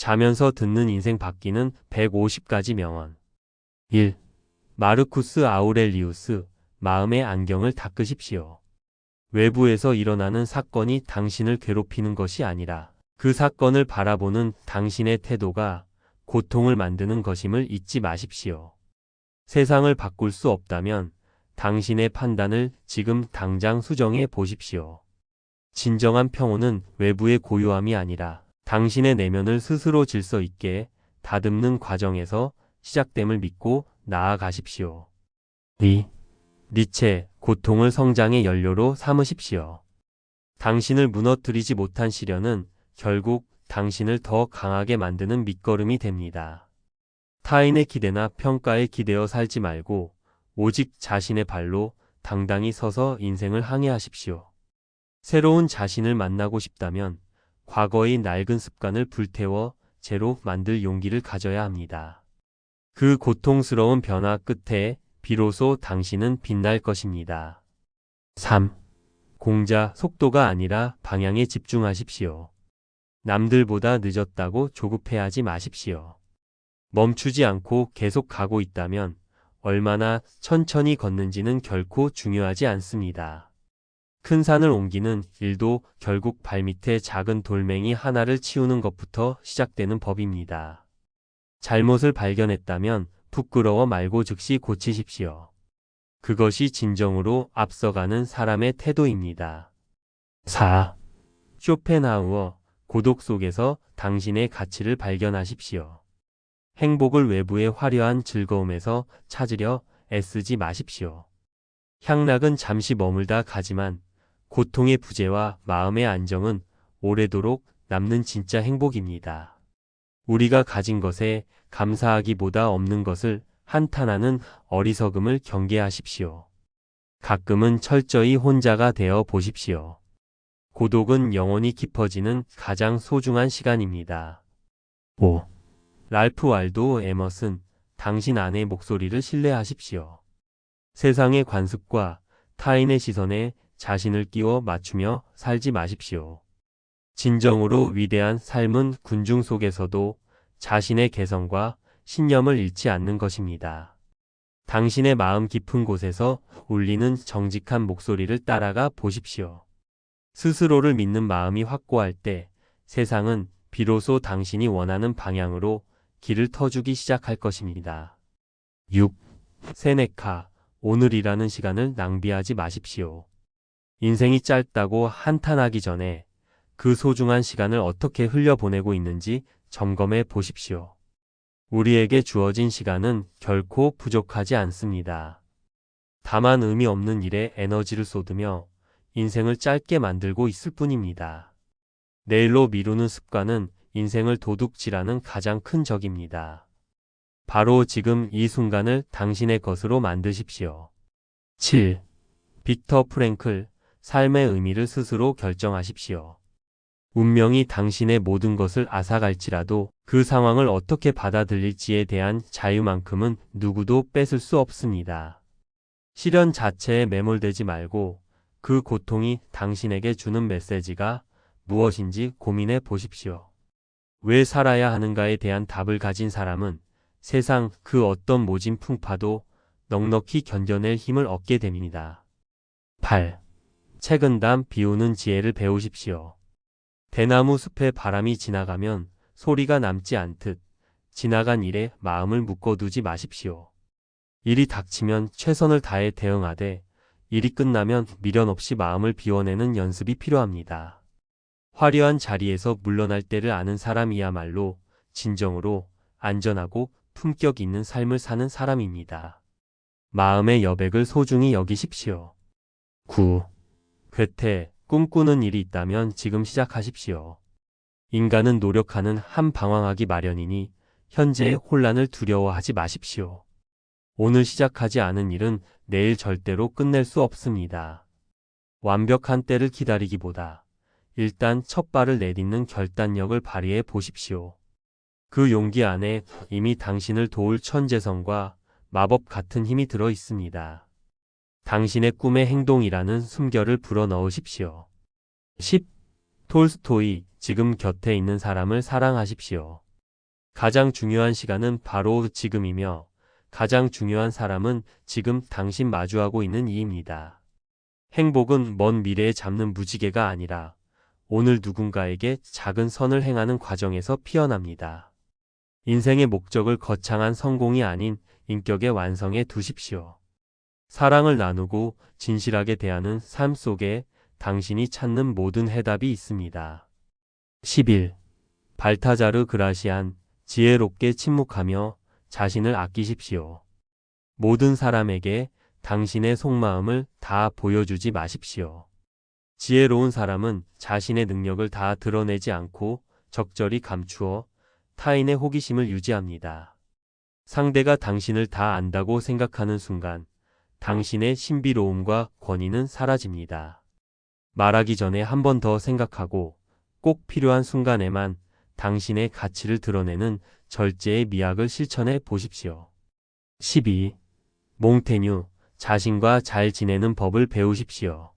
자면서 듣는 인생 바뀌는 150가지 명언. 1. 마르쿠스 아우렐리우스, 마음의 안경을 닦으십시오. 외부에서 일어나는 사건이 당신을 괴롭히는 것이 아니라 그 사건을 바라보는 당신의 태도가 고통을 만드는 것임을 잊지 마십시오. 세상을 바꿀 수 없다면 당신의 판단을 지금 당장 수정해 보십시오. 진정한 평온은 외부의 고요함이 아니라 당신의 내면을 스스로 질서 있게 다듬는 과정에서 시작됨을 믿고 나아가십시오. 2. 니체, 고통을 성장의 연료로 삼으십시오. 당신을 무너뜨리지 못한 시련은 결국 당신을 더 강하게 만드는 밑거름이 됩니다. 타인의 기대나 평가에 기대어 살지 말고 오직 자신의 발로 당당히 서서 인생을 항해하십시오. 새로운 자신을 만나고 싶다면 과거의 낡은 습관을 불태워 재로 만들 용기를 가져야 합니다. 그 고통스러운 변화 끝에 비로소 당신은 빛날 것입니다. 3. 공자, 속도가 아니라 방향에 집중하십시오. 남들보다 늦었다고 조급해하지 마십시오. 멈추지 않고 계속 가고 있다면 얼마나 천천히 걷는지는 결코 중요하지 않습니다. 큰 산을 옮기는 일도 결국 발밑에 작은 돌멩이 하나를 치우는 것부터 시작되는 법입니다. 잘못을 발견했다면 부끄러워 말고 즉시 고치십시오. 그것이 진정으로 앞서가는 사람의 태도입니다. 4. 쇼펜하우어, 고독 속에서 당신의 가치를 발견하십시오. 행복을 외부의 화려한 즐거움에서 찾으려 애쓰지 마십시오. 향락은 잠시 머물다 가지만 고통의 부재와 마음의 안정은 오래도록 남는 진짜 행복입니다. 우리가 가진 것에 감사하기보다 없는 것을 한탄하는 어리석음을 경계하십시오. 가끔은 철저히 혼자가 되어 보십시오. 고독은 영혼이 깊어지는 가장 소중한 시간입니다. 5. 랄프 waldo 에머슨, 당신 안의 목소리를 신뢰하십시오. 세상의 관습과 타인의 시선에 자신을 끼워 맞추며 살지 마십시오. 진정으로 위대한 삶은 군중 속에서도 자신의 개성과 신념을 잃지 않는 것입니다. 당신의 마음 깊은 곳에서 울리는 정직한 목소리를 따라가 보십시오. 스스로를 믿는 마음이 확고할 때 세상은 비로소 당신이 원하는 방향으로 길을 터주기 시작할 것입니다. 6. 세네카, 오늘이라는 시간을 낭비하지 마십시오. 인생이 짧다고 한탄하기 전에 그 소중한 시간을 어떻게 흘려보내고 있는지 점검해 보십시오. 우리에게 주어진 시간은 결코 부족하지 않습니다. 다만 의미 없는 일에 에너지를 쏟으며 인생을 짧게 만들고 있을 뿐입니다. 내일로 미루는 습관은 인생을 도둑질하는 가장 큰 적입니다. 바로 지금 이 순간을 당신의 것으로 만드십시오. 7. 빅터 프랭클, 삶의 의미를 스스로 결정하십시오. 운명이 당신의 모든 것을 앗아갈지라도 그 상황을 어떻게 받아들일지에 대한 자유만큼은 누구도 뺏을 수 없습니다. 시련 자체에 매몰되지 말고 그 고통이 당신에게 주는 메시지가 무엇인지 고민해 보십시오. 왜 살아야 하는가에 대한 답을 가진 사람은 세상 그 어떤 모진 풍파도 넉넉히 견뎌낼 힘을 얻게 됩니다. 8. 책은담 비우는 지혜를 배우십시오. 대나무 숲에 바람이 지나가면 소리가 남지 않듯 지나간 일에 마음을 묶어두지 마십시오. 일이 닥치면 최선을 다해 대응하되 일이 끝나면 미련 없이 마음을 비워내는 연습이 필요합니다. 화려한 자리에서 물러날 때를 아는 사람이야말로 진정으로 안전하고 품격 있는 삶을 사는 사람입니다. 마음의 여백을 소중히 여기십시오. 9. 괴테, 꿈꾸는 일이 있다면 지금 시작하십시오. 인간은 노력하는 한 방황하기 마련이니 현재의 혼란을 두려워하지 마십시오. 오늘 시작하지 않은 일은 내일 절대로 끝낼 수 없습니다. 완벽한 때를 기다리기보다 일단 첫 발을 내딛는 결단력을 발휘해 보십시오. 그 용기 안에 이미 당신을 도울 천재성과 마법 같은 힘이 들어 있습니다. 당신의 꿈의 행동이라는 숨결을 불어넣으십시오. 10. 톨스토이, 지금 곁에 있는 사람을 사랑하십시오. 가장 중요한 시간은 바로 지금이며 가장 중요한 사람은 지금 당신 마주하고 있는 이입니다. 행복은 먼 미래에 잡는 무지개가 아니라 오늘 누군가에게 작은 선을 행하는 과정에서 피어납니다. 인생의 목적을 거창한 성공이 아닌 인격의 완성에 두십시오. 사랑을 나누고 진실하게 대하는 삶 속에 당신이 찾는 모든 해답이 있습니다. 11. 발타자르 그라시안, 지혜롭게 침묵하며 자신을 아끼십시오. 모든 사람에게 당신의 속마음을 다 보여주지 마십시오. 지혜로운 사람은 자신의 능력을 다 드러내지 않고 적절히 감추어 타인의 호기심을 유지합니다. 상대가 당신을 다 안다고 생각하는 순간 당신의 신비로움과 권위는 사라집니다. 말하기 전에 한 번 더 생각하고 꼭 필요한 순간에만 당신의 가치를 드러내는 절제의 미학을 실천해 보십시오. 12. 몽테뉴, 자신과 잘 지내는 법을 배우십시오.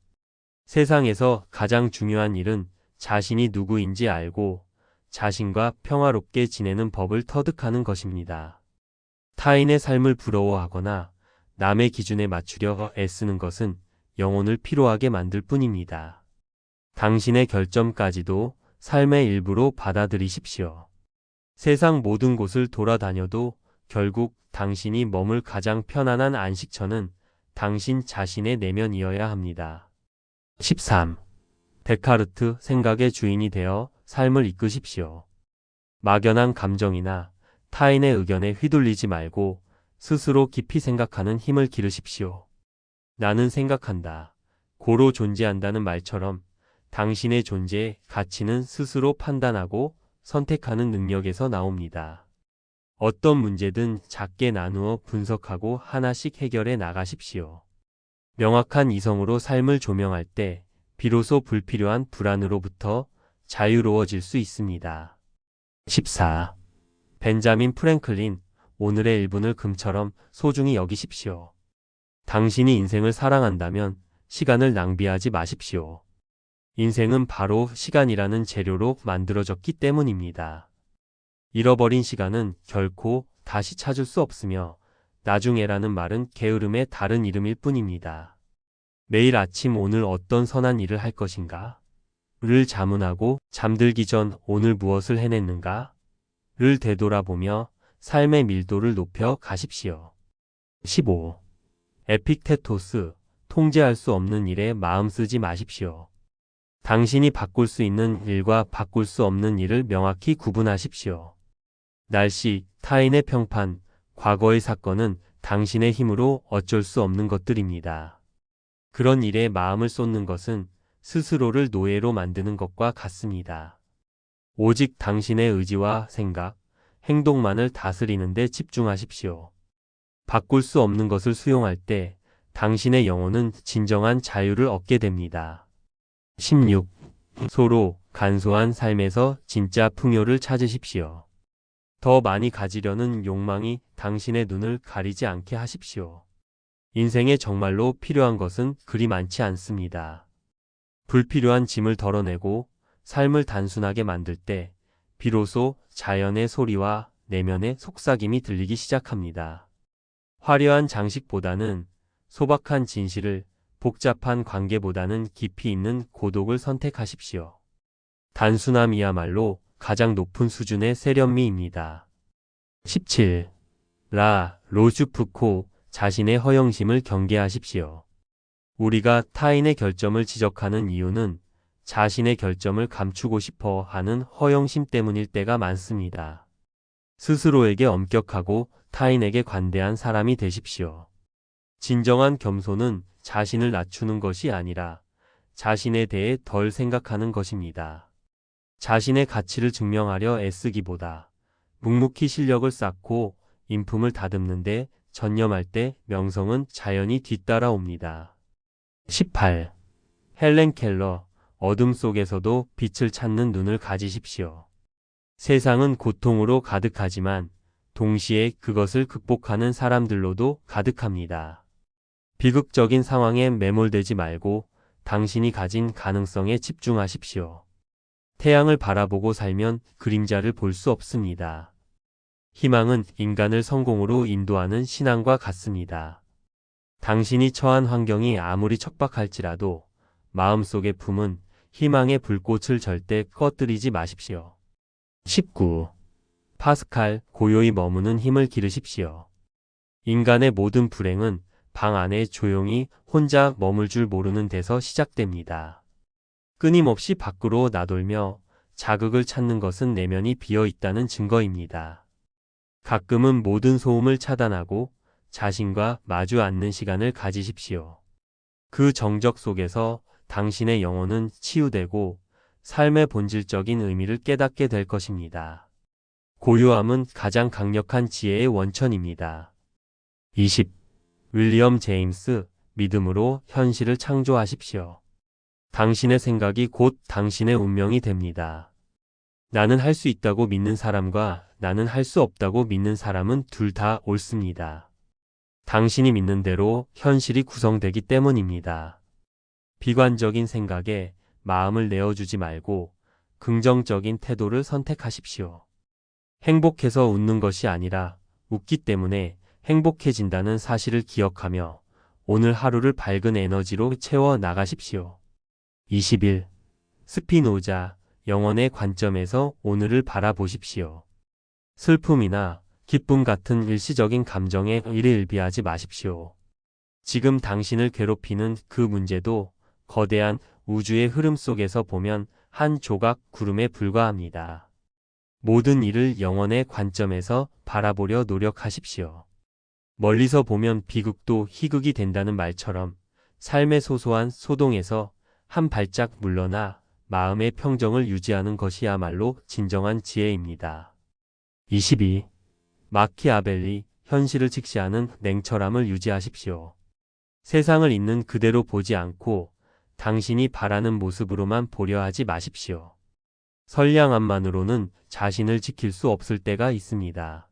세상에서 가장 중요한 일은 자신이 누구인지 알고 자신과 평화롭게 지내는 법을 터득하는 것입니다. 타인의 삶을 부러워하거나 남의 기준에 맞추려 애쓰는 것은 영혼을 피로하게 만들 뿐입니다. 당신의 결점까지도 삶의 일부로 받아들이십시오. 세상 모든 곳을 돌아다녀도 결국 당신이 머물 가장 편안한 안식처는 당신 자신의 내면이어야 합니다. 13. 데카르트, 생각의 주인이 되어 삶을 이끄십시오. 막연한 감정이나 타인의 의견에 휘둘리지 말고 스스로 깊이 생각하는 힘을 기르십시오. 나는 생각한다. 고로 존재한다는 말처럼 당신의 존재의 가치는 스스로 판단하고 선택하는 능력에서 나옵니다. 어떤 문제든 작게 나누어 분석하고 하나씩 해결해 나가십시오. 명확한 이성으로 삶을 조명할 때 비로소 불필요한 불안으로부터 자유로워질 수 있습니다. 14. 벤자민 프랭클린, 오늘의 1분을 금처럼 소중히 여기십시오. 당신이 인생을 사랑한다면 시간을 낭비하지 마십시오. 인생은 바로 시간이라는 재료로 만들어졌기 때문입니다. 잃어버린 시간은 결코 다시 찾을 수 없으며 나중에라는 말은 게으름의 다른 이름일 뿐입니다. 매일 아침 오늘 어떤 선한 일을 할 것인가? 를 자문하고 잠들기 전 오늘 무엇을 해냈는가? 를 되돌아보며 삶의 밀도를 높여 가십시오. 15. 에픽테토스, 통제할 수 없는 일에 마음 쓰지 마십시오. 당신이 바꿀 수 있는 일과 바꿀 수 없는 일을 명확히 구분하십시오. 날씨, 타인의 평판, 과거의 사건은 당신의 힘으로 어쩔 수 없는 것들입니다. 그런 일에 마음을 쏟는 것은 스스로를 노예로 만드는 것과 같습니다. 오직 당신의 의지와 생각, 행동만을 다스리는 데 집중하십시오. 바꿀 수 없는 것을 수용할 때 당신의 영혼은 진정한 자유를 얻게 됩니다. 16. 소로, 간소한 삶에서 진짜 풍요를 찾으십시오. 더 많이 가지려는 욕망이 당신의 눈을 가리지 않게 하십시오. 인생에 정말로 필요한 것은 그리 많지 않습니다. 불필요한 짐을 덜어내고 삶을 단순하게 만들 때 비로소 자연의 소리와 내면의 속삭임이 들리기 시작합니다. 화려한 장식보다는 소박한 진실을, 복잡한 관계보다는 깊이 있는 고독을 선택하십시오. 단순함이야말로 가장 높은 수준의 세련미입니다. 17. 라 로슈프코, 자신의 허영심을 경계하십시오. 우리가 타인의 결점을 지적하는 이유는 자신의 결점을 감추고 싶어 하는 허영심 때문일 때가 많습니다. 스스로에게 엄격하고 타인에게 관대한 사람이 되십시오. 진정한 겸손은 자신을 낮추는 것이 아니라 자신에 대해 덜 생각하는 것입니다. 자신의 가치를 증명하려 애쓰기보다 묵묵히 실력을 쌓고 인품을 다듬는데 전념할 때 명성은 자연히 뒤따라옵니다. 18. 헬렌 켈러, 어둠 속에서도 빛을 찾는 눈을 가지십시오. 세상은 고통으로 가득하지만 동시에 그것을 극복하는 사람들로도 가득합니다. 비극적인 상황에 매몰되지 말고 당신이 가진 가능성에 집중하십시오. 태양을 바라보고 살면 그림자를 볼 수 없습니다. 희망은 인간을 성공으로 인도하는 신앙과 같습니다. 당신이 처한 환경이 아무리 척박할지라도 마음속에 품은 희망의 불꽃을 절대 꺼뜨리지 마십시오. 19. 파스칼, 고요히 머무는 힘을 기르십시오. 인간의 모든 불행은 방 안에 조용히 혼자 머물 줄 모르는 데서 시작됩니다. 끊임없이 밖으로 나돌며 자극을 찾는 것은 내면이 비어 있다는 증거입니다. 가끔은 모든 소음을 차단하고 자신과 마주 앉는 시간을 가지십시오. 그 정적 속에서 당신의 영혼은 치유되고 삶의 본질적인 의미를 깨닫게 될 것입니다. 고요함은 가장 강력한 지혜의 원천입니다. 20. 윌리엄 제임스, 믿음으로 현실을 창조하십시오. 당신의 생각이 곧 당신의 운명이 됩니다. 나는 할 수 있다고 믿는 사람과 나는 할 수 없다고 믿는 사람은 둘 다 옳습니다. 당신이 믿는 대로 현실이 구성되기 때문입니다. 비관적인 생각에 마음을 내어주지 말고 긍정적인 태도를 선택하십시오. 행복해서 웃는 것이 아니라 웃기 때문에 행복해진다는 사실을 기억하며 오늘 하루를 밝은 에너지로 채워 나가십시오. 21. 스피노자, 영혼의 관점에서 오늘을 바라보십시오. 슬픔이나 기쁨 같은 일시적인 감정에 일희일비하지 마십시오. 지금 당신을 괴롭히는 그 문제도 거대한 우주의 흐름 속에서 보면 한 조각 구름에 불과합니다. 모든 일을 영혼의 관점에서 바라보려 노력하십시오. 멀리서 보면 비극도 희극이 된다는 말처럼 삶의 소소한 소동에서 한 발짝 물러나 마음의 평정을 유지하는 것이야말로 진정한 지혜입니다. 22. 마키아벨리, 현실을 직시하는 냉철함을 유지하십시오. 세상을 있는 그대로 보지 않고 당신이 바라는 모습으로만 보려 하지 마십시오. 선량함만으로는 자신을 지킬 수 없을 때가 있습니다.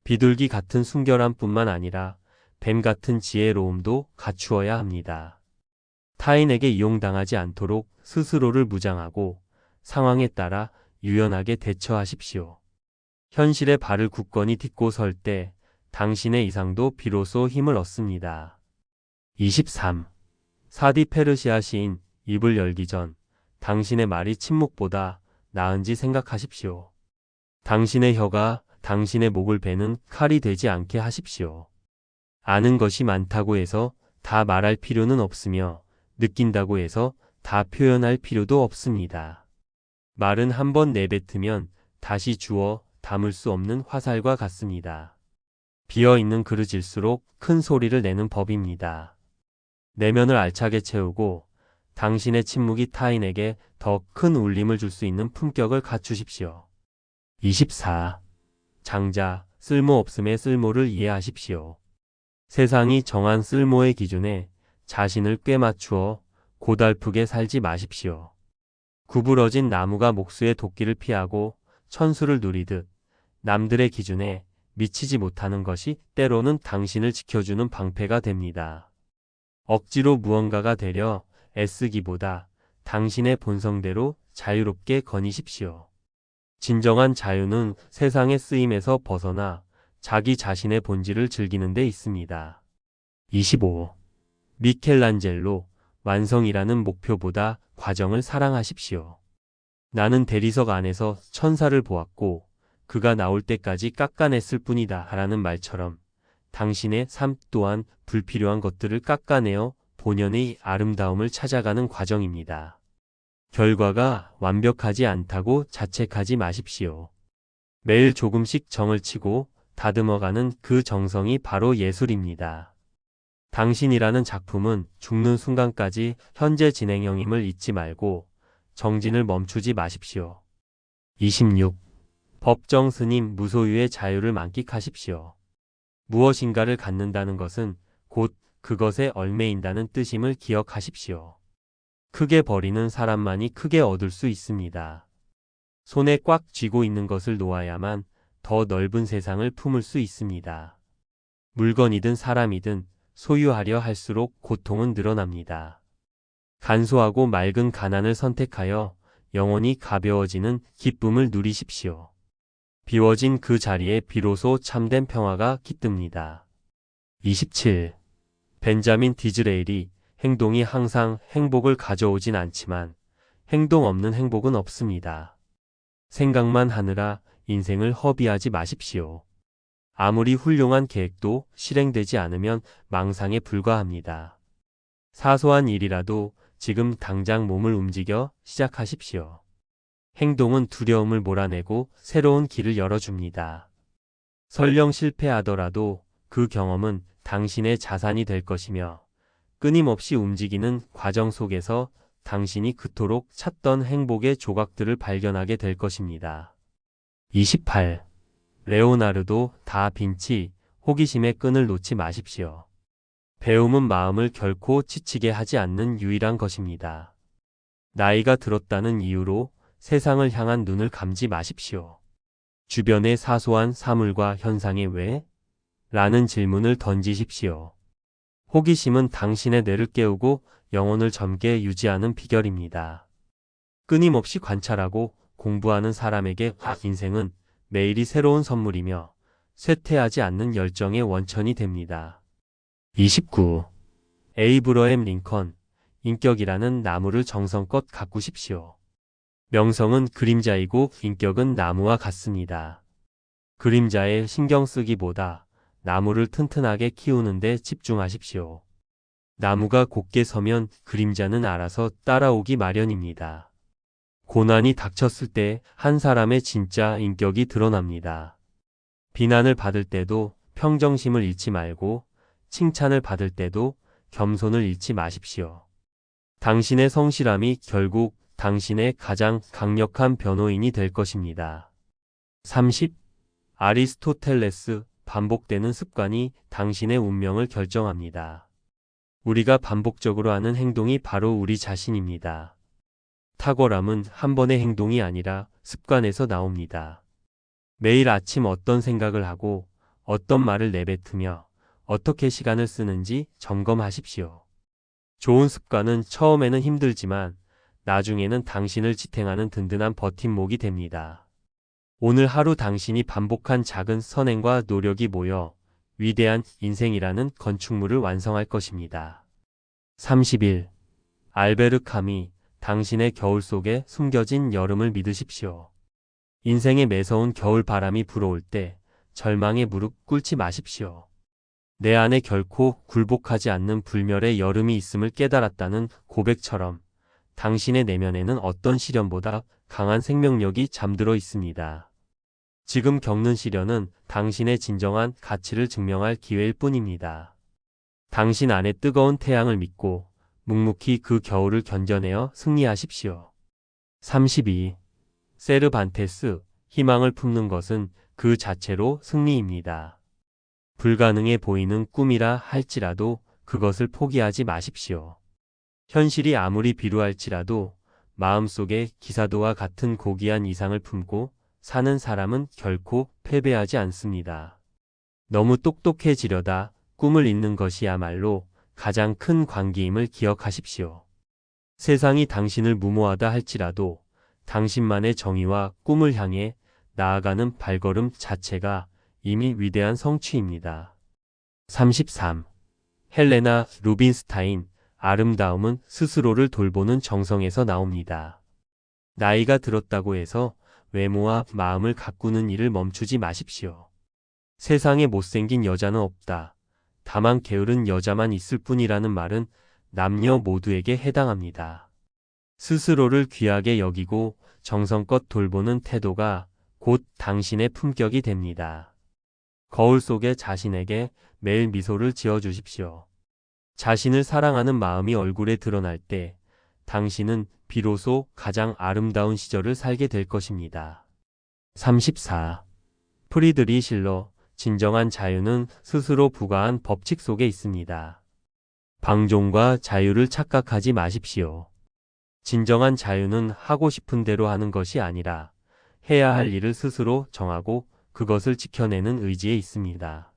비둘기 같은 순결함뿐만 아니라 뱀 같은 지혜로움도 갖추어야 합니다. 타인에게 이용당하지 않도록 스스로를 무장하고 상황에 따라 유연하게 대처하십시오. 현실에 발을 굳건히 딛고 설 때 당신의 이상도 비로소 힘을 얻습니다. 23. 사디 페르시아 시인, 입을 열기 전 당신의 말이 침묵보다 나은지 생각하십시오. 당신의 혀가 당신의 목을 베는 칼이 되지 않게 하십시오. 아는 것이 많다고 해서 다 말할 필요는 없으며 느낀다고 해서 다 표현할 필요도 없습니다. 말은 한번 내뱉으면 다시 주워 담을 수 없는 화살과 같습니다. 비어있는 그릇일수록 큰 소리를 내는 법입니다. 내면을 알차게 채우고 당신의 침묵이 타인에게 더 큰 울림을 줄 수 있는 품격을 갖추십시오. 24. 장자, 쓸모없음의 쓸모를 이해하십시오. 세상이 정한 쓸모의 기준에 자신을 꿰맞추어 고달프게 살지 마십시오. 구부러진 나무가 목수의 도끼를 피하고 천수를 누리듯 남들의 기준에 미치지 못하는 것이 때로는 당신을 지켜주는 방패가 됩니다. 억지로 무언가가 되려 애쓰기보다 당신의 본성대로 자유롭게 거니십시오. 진정한 자유는 세상의 쓰임에서 벗어나 자기 자신의 본질을 즐기는 데 있습니다. 25. 미켈란젤로, 완성이라는 목표보다 과정을 사랑하십시오. 나는 대리석 안에서 천사를 보았고 그가 나올 때까지 깎아냈을 뿐이다 라는 말처럼 당신의 삶 또한 불필요한 것들을 깎아내어 본연의 아름다움을 찾아가는 과정입니다. 결과가 완벽하지 않다고 자책하지 마십시오. 매일 조금씩 정을 치고 다듬어가는 그 정성이 바로 예술입니다. 당신이라는 작품은 죽는 순간까지 현재 진행형임을 잊지 말고 정진을 멈추지 마십시오. 26. 법정 스님, 무소유의 자유를 만끽하십시오. 무엇인가를 갖는다는 것은 곧 그것에 얽매인다는 뜻임을 기억하십시오. 크게 버리는 사람만이 크게 얻을 수 있습니다. 손에 꽉 쥐고 있는 것을 놓아야만 더 넓은 세상을 품을 수 있습니다. 물건이든 사람이든 소유하려 할수록 고통은 늘어납니다. 간소하고 맑은 가난을 선택하여 영혼이 가벼워지는 기쁨을 누리십시오. 비워진 그 자리에 비로소 참된 평화가 깃듭니다. 27. 벤자민 디즈레일이 행동이 항상 행복을 가져오진 않지만 행동 없는 행복은 없습니다. 생각만 하느라 인생을 허비하지 마십시오. 아무리 훌륭한 계획도 실행되지 않으면 망상에 불과합니다. 사소한 일이라도 지금 당장 몸을 움직여 시작하십시오. 행동은 두려움을 몰아내고 새로운 길을 열어줍니다. 설령 실패하더라도 그 경험은 당신의 자산이 될 것이며 끊임없이 움직이는 과정 속에서 당신이 그토록 찾던 행복의 조각들을 발견하게 될 것입니다. 28. 레오나르도 다 빈치, 호기심의 끈을 놓지 마십시오. 배움은 마음을 결코 지치게 하지 않는 유일한 것입니다. 나이가 들었다는 이유로 세상을 향한 눈을 감지 마십시오. 주변의 사소한 사물과 현상에 왜? 라는 질문을 던지십시오. 호기심은 당신의 뇌를 깨우고 영혼을 젊게 유지하는 비결입니다. 끊임없이 관찰하고 공부하는 사람에게 인생은 매일이 새로운 선물이며 쇠퇴하지 않는 열정의 원천이 됩니다. 29. 에이브러햄 링컨, 인격이라는 나무를 정성껏 가꾸십시오. 명성은 그림자이고 인격은 나무와 같습니다. 그림자에 신경 쓰기보다 나무를 튼튼하게 키우는 데 집중하십시오. 나무가 곧게 서면 그림자는 알아서 따라오기 마련입니다. 고난이 닥쳤을 때 한 사람의 진짜 인격이 드러납니다. 비난을 받을 때도 평정심을 잃지 말고 칭찬을 받을 때도 겸손을 잃지 마십시오. 당신의 성실함이 결국 당신의 가장 강력한 변호인이 될 것입니다. 30. 아리스토텔레스, 반복되는 습관이 당신의 운명을 결정합니다. 우리가 반복적으로 하는 행동이 바로 우리 자신입니다. 탁월함은 한 번의 행동이 아니라 습관에서 나옵니다. 매일 아침 어떤 생각을 하고 어떤 말을 내뱉으며 어떻게 시간을 쓰는지 점검하십시오. 좋은 습관은 처음에는 힘들지만 나중에는 당신을 지탱하는 든든한 버팀목이 됩니다. 오늘 하루 당신이 반복한 작은 선행과 노력이 모여 위대한 인생이라는 건축물을 완성할 것입니다. 31. 알베르 카미, 당신의 겨울 속에 숨겨진 여름을 믿으십시오. 인생의 매서운 겨울 바람이 불어올 때 절망에 무릎 꿇지 마십시오. 내 안에 결코 굴복하지 않는 불멸의 여름이 있음을 깨달았다는 고백처럼 당신의 내면에는 어떤 시련보다 강한 생명력이 잠들어 있습니다. 지금 겪는 시련은 당신의 진정한 가치를 증명할 기회일 뿐입니다. 당신 안에 뜨거운 태양을 믿고 묵묵히 그 겨울을 견뎌내어 승리하십시오. 32. 세르반테스, 희망을 품는 것은 그 자체로 승리입니다. 불가능해 보이는 꿈이라 할지라도 그것을 포기하지 마십시오. 현실이 아무리 비루할지라도 마음속에 기사도와 같은 고귀한 이상을 품고 사는 사람은 결코 패배하지 않습니다. 너무 똑똑해지려다 꿈을 잊는 것이야말로 가장 큰 광기임을 기억하십시오. 세상이 당신을 무모하다 할지라도 당신만의 정의와 꿈을 향해 나아가는 발걸음 자체가 이미 위대한 성취입니다. 33. 헬레나 루빈스타인, 아름다움은 스스로를 돌보는 정성에서 나옵니다. 나이가 들었다고 해서 외모와 마음을 가꾸는 일을 멈추지 마십시오. 세상에 못생긴 여자는 없다. 다만 게으른 여자만 있을 뿐이라는 말은 남녀 모두에게 해당합니다. 스스로를 귀하게 여기고 정성껏 돌보는 태도가 곧 당신의 품격이 됩니다. 거울 속의 자신에게 매일 미소를 지어주십시오. 자신을 사랑하는 마음이 얼굴에 드러날 때 당신은 비로소 가장 아름다운 시절을 살게 될 것입니다. 34. 프리드리 실러, 진정한 자유는 스스로 부과한 법칙 속에 있습니다. 방종과 자유를 착각하지 마십시오. 진정한 자유는 하고 싶은 대로 하는 것이 아니라 해야 할 일을 스스로 정하고 그것을 지켜내는 의지에 있습니다.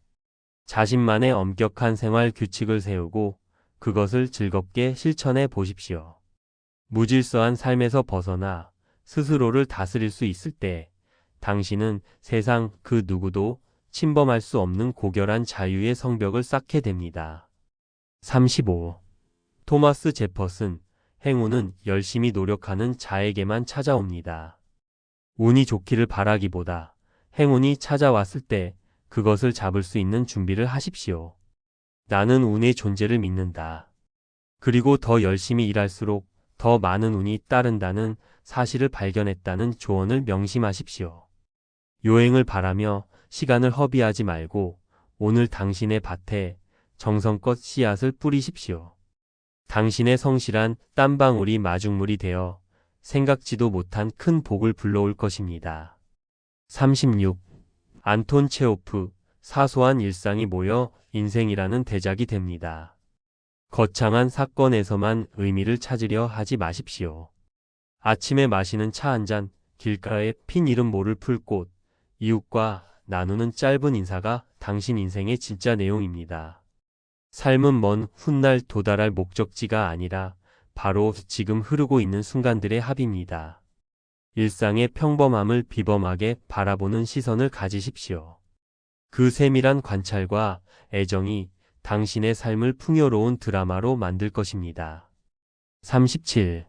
자신만의 엄격한 생활 규칙을 세우고 그것을 즐겁게 실천해 보십시오. 무질서한 삶에서 벗어나 스스로를 다스릴 수 있을 때 당신은 세상 그 누구도 침범할 수 없는 고결한 자유의 성벽을 쌓게 됩니다. 35. 토마스 제퍼슨, 행운은 열심히 노력하는 자에게만 찾아옵니다. 운이 좋기를 바라기보다 행운이 찾아왔을 때 그것을 잡을 수 있는 준비를 하십시오. 나는 운의 존재를 믿는다. 그리고 더 열심히 일할수록 더 많은 운이 따른다는 사실을 발견했다는 조언을 명심하십시오. 요행을 바라며 시간을 허비하지 말고 오늘 당신의 밭에 정성껏 씨앗을 뿌리십시오. 당신의 성실한 땀방울이 마중물이 되어 생각지도 못한 큰 복을 불러올 것입니다. 36. 안톤 체호프, 사소한 일상이 모여 인생이라는 대작이 됩니다. 거창한 사건에서만 의미를 찾으려 하지 마십시오. 아침에 마시는 차 한 잔, 길가에 핀 이름 모를 풀꽃, 이웃과 나누는 짧은 인사가 당신 인생의 진짜 내용입니다. 삶은 먼 훗날 도달할 목적지가 아니라 바로 지금 흐르고 있는 순간들의 합입니다. 일상의 평범함을 비범하게 바라보는 시선을 가지십시오. 그 세밀한 관찰과 애정이 당신의 삶을 풍요로운 드라마로 만들 것입니다. 37.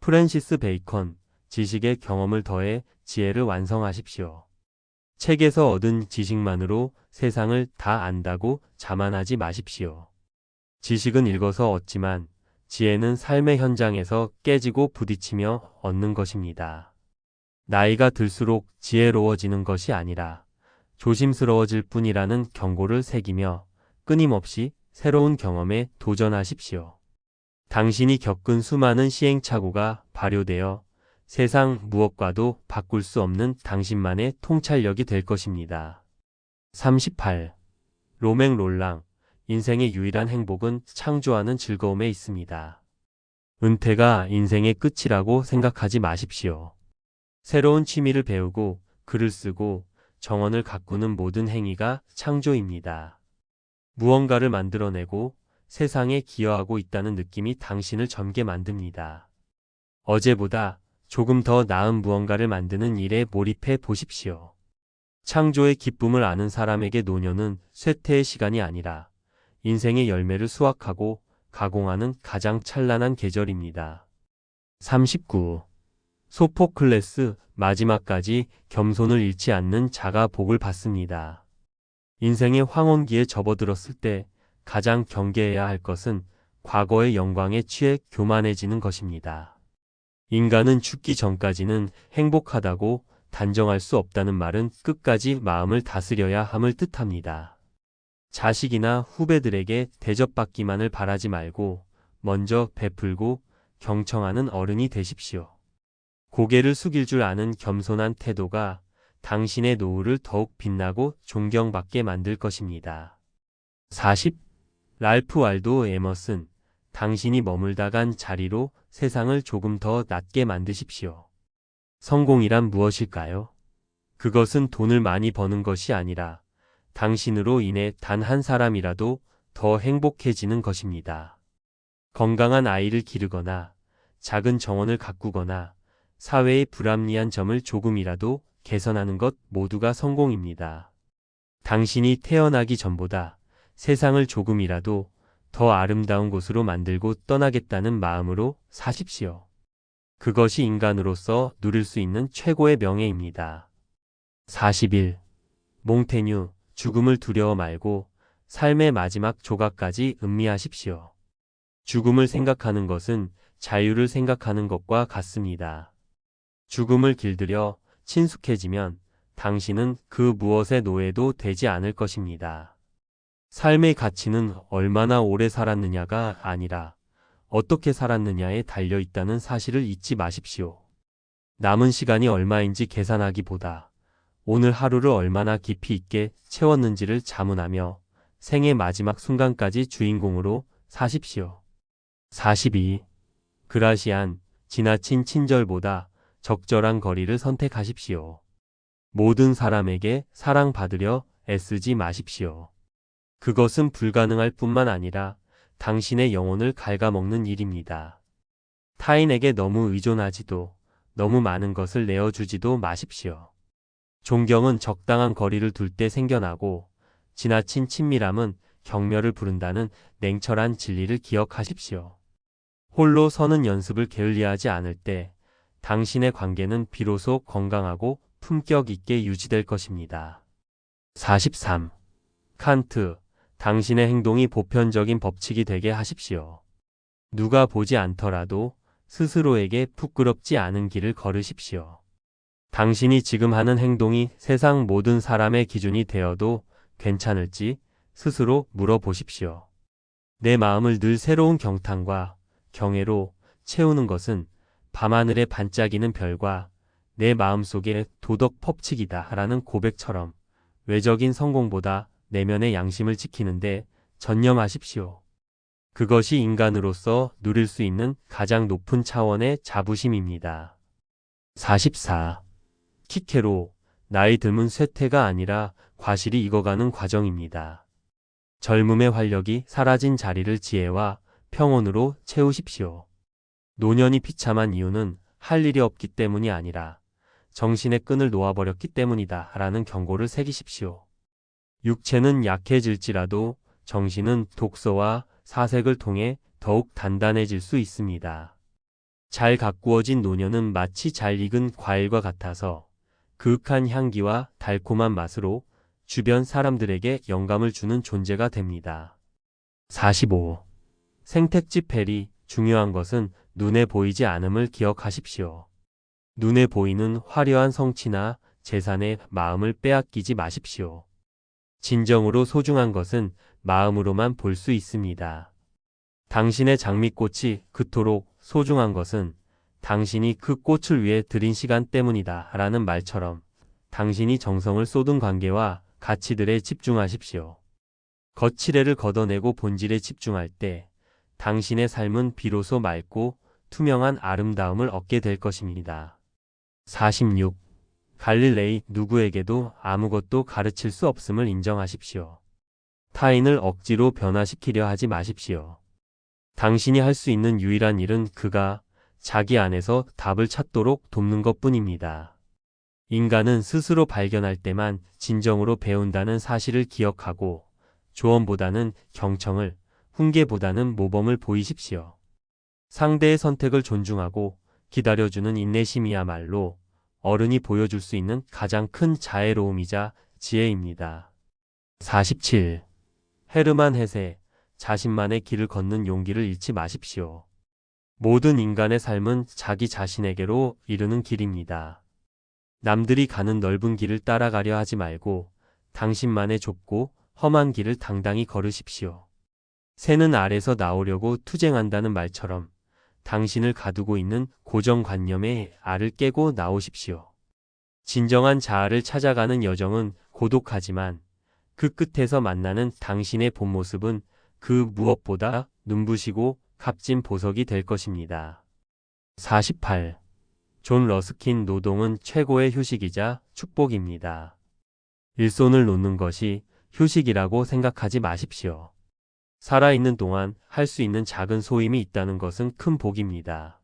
프랜시스 베이컨, 지식의 경험을 더해 지혜를 완성하십시오. 책에서 얻은 지식만으로 세상을 다 안다고 자만하지 마십시오. 지식은 읽어서 얻지만 지혜는 삶의 현장에서 깨지고 부딪히며 얻는 것입니다. 나이가 들수록 지혜로워지는 것이 아니라 조심스러워질 뿐이라는 경고를 새기며 끊임없이 새로운 경험에 도전하십시오. 당신이 겪은 수많은 시행착오가 발효되어 세상 무엇과도 바꿀 수 없는 당신만의 통찰력이 될 것입니다. 38. 로맹 롤랑, 인생의 유일한 행복은 창조하는 즐거움에 있습니다. 은퇴가 인생의 끝이라고 생각하지 마십시오. 새로운 취미를 배우고 글을 쓰고 정원을 가꾸는 모든 행위가 창조입니다. 무언가를 만들어내고 세상에 기여하고 있다는 느낌이 당신을 젊게 만듭니다. 어제보다 조금 더 나은 무언가를 만드는 일에 몰입해 보십시오. 창조의 기쁨을 아는 사람에게 노년은 쇠퇴의 시간이 아니라 인생의 열매를 수확하고 가공하는 가장 찬란한 계절입니다. 39. 소포클레스, 마지막까지 겸손을 잃지 않는 자가 복을 받습니다. 인생의 황혼기에 접어들었을 때 가장 경계해야 할 것은 과거의 영광에 취해 교만해지는 것입니다. 인간은 죽기 전까지는 행복하다고 단정할 수 없다는 말은 끝까지 마음을 다스려야 함을 뜻합니다. 자식이나 후배들에게 대접받기만을 바라지 말고 먼저 베풀고 경청하는 어른이 되십시오. 고개를 숙일 줄 아는 겸손한 태도가 당신의 노후를 더욱 빛나고 존경받게 만들 것입니다. 40. 랄프 waldo 에머슨, 당신이 머물다 간 자리로 세상을 조금 더 낫게 만드십시오. 성공이란 무엇일까요? 그것은 돈을 많이 버는 것이 아니라 당신으로 인해 단 한 사람이라도 더 행복해지는 것입니다. 건강한 아이를 기르거나 작은 정원을 가꾸거나 사회의 불합리한 점을 조금이라도 개선하는 것 모두가 성공입니다. 당신이 태어나기 전보다 세상을 조금이라도 더 아름다운 곳으로 만들고 떠나겠다는 마음으로 사십시오. 그것이 인간으로서 누릴 수 있는 최고의 명예입니다. 41. 몽테뉴, 죽음을 두려워 말고 삶의 마지막 조각까지 음미하십시오. 죽음을 생각하는 것은 자유를 생각하는 것과 같습니다. 죽음을 길들여 친숙해지면 당신은 그 무엇의 노예도 되지 않을 것입니다. 삶의 가치는 얼마나 오래 살았느냐가 아니라 어떻게 살았느냐에 달려 있다는 사실을 잊지 마십시오. 남은 시간이 얼마인지 계산하기보다 오늘 하루를 얼마나 깊이 있게 채웠는지를 자문하며 생의 마지막 순간까지 주인공으로 사십시오. 42. 그라시안, 지나친 친절보다 적절한 거리를 선택하십시오. 모든 사람에게 사랑받으려 애쓰지 마십시오. 그것은 불가능할 뿐만 아니라 당신의 영혼을 갉아먹는 일입니다. 타인에게 너무 의존하지도 너무 많은 것을 내어주지도 마십시오. 존경은 적당한 거리를 둘 때 생겨나고 지나친 친밀함은 경멸을 부른다는 냉철한 진리를 기억하십시오. 홀로 서는 연습을 게을리하지 않을 때 당신의 관계는 비로소 건강하고 품격 있게 유지될 것입니다. 43. 칸트, 당신의 행동이 보편적인 법칙이 되게 하십시오. 누가 보지 않더라도 스스로에게 부끄럽지 않은 길을 걸으십시오. 당신이 지금 하는 행동이 세상 모든 사람의 기준이 되어도 괜찮을지 스스로 물어보십시오. 내 마음을 늘 새로운 경탄과 경애로 채우는 것은 밤하늘에 반짝이는 별과 내 마음속의 도덕 법칙이다 라는 고백처럼 외적인 성공보다 내면의 양심을 지키는데 전념하십시오. 그것이 인간으로서 누릴 수 있는 가장 높은 차원의 자부심입니다. 44. 키케로, 나이 들면 쇠퇴가 아니라 과실이 익어가는 과정입니다. 젊음의 활력이 사라진 자리를 지혜와 평온으로 채우십시오. 노년이 비참한 이유는 할 일이 없기 때문이 아니라 정신의 끈을 놓아버렸기 때문이다 라는 경고를 새기십시오. 육체는 약해질지라도 정신은 독서와 사색을 통해 더욱 단단해질 수 있습니다. 잘 가꾸어진 노년은 마치 잘 익은 과일과 같아서 그윽한 향기와 달콤한 맛으로 주변 사람들에게 영감을 주는 존재가 됩니다. 45. 생택지 페리, 중요한 것은 눈에 보이지 않음을 기억하십시오. 눈에 보이는 화려한 성취나 재산에 마음을 빼앗기지 마십시오. 진정으로 소중한 것은 마음으로만 볼 수 있습니다. 당신의 장미꽃이 그토록 소중한 것은 당신이 그 꽃을 위해 들인 시간 때문이다 라는 말처럼 당신이 정성을 쏟은 관계와 가치들에 집중하십시오. 거칠애를 걷어내고 본질에 집중할 때 당신의 삶은 비로소 맑고 투명한 아름다움을 얻게 될 것입니다. 46. 갈릴레이, 누구에게도 아무것도 가르칠 수 없음을 인정하십시오. 타인을 억지로 변화시키려 하지 마십시오. 당신이 할 수 있는 유일한 일은 그가 자기 안에서 답을 찾도록 돕는 것뿐입니다. 인간은 스스로 발견할 때만 진정으로 배운다는 사실을 기억하고 조언보다는 경청을, 훈계보다는 모범을 보이십시오. 상대의 선택을 존중하고 기다려주는 인내심이야말로 어른이 보여줄 수 있는 가장 큰 자애로움이자 지혜입니다. 47. 헤르만 헤세, 자신만의 길을 걷는 용기를 잃지 마십시오. 모든 인간의 삶은 자기 자신에게로 이르는 길입니다. 남들이 가는 넓은 길을 따라가려 하지 말고 당신만의 좁고 험한 길을 당당히 걸으십시오. 새는 알에서 나오려고 투쟁한다는 말처럼 당신을 가두고 있는 고정관념의 알을 깨고 나오십시오. 진정한 자아를 찾아가는 여정은 고독하지만 그 끝에서 만나는 당신의 본 모습은 그 무엇보다 눈부시고 값진 보석이 될 것입니다. 48. 존 러스킨, 노동은 최고의 휴식이자 축복입니다. 일손을 놓는 것이 휴식이라고 생각하지 마십시오. 살아있는 동안 할 수 있는 작은 소임이 있다는 것은 큰 복입니다.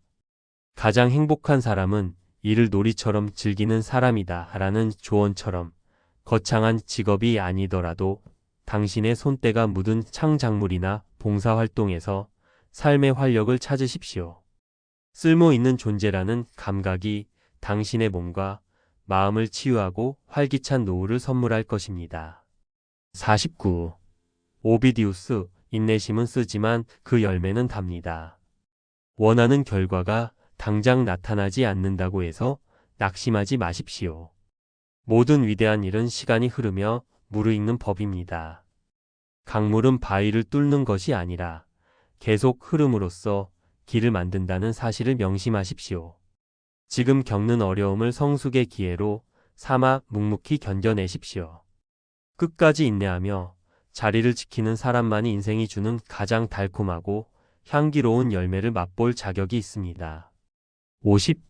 가장 행복한 사람은 이를 놀이처럼 즐기는 사람이다 라는 조언처럼 거창한 직업이 아니더라도 당신의 손때가 묻은 창작물이나 봉사활동에서 삶의 활력을 찾으십시오. 쓸모 있는 존재라는 감각이 당신의 몸과 마음을 치유하고 활기찬 노후를 선물할 것입니다. 49. 오비디우스, 인내심은 쓰지만 그 열매는 답니다. 원하는 결과가 당장 나타나지 않는다고 해서 낙심하지 마십시오. 모든 위대한 일은 시간이 흐르며 무르익는 법입니다. 강물은 바위를 뚫는 것이 아니라 계속 흐름으로써 길을 만든다는 사실을 명심하십시오. 지금 겪는 어려움을 성숙의 기회로 삼아 묵묵히 견뎌내십시오. 끝까지 인내하며 자리를 지키는 사람만이 인생이 주는 가장 달콤하고 향기로운 열매를 맛볼 자격이 있습니다. 50.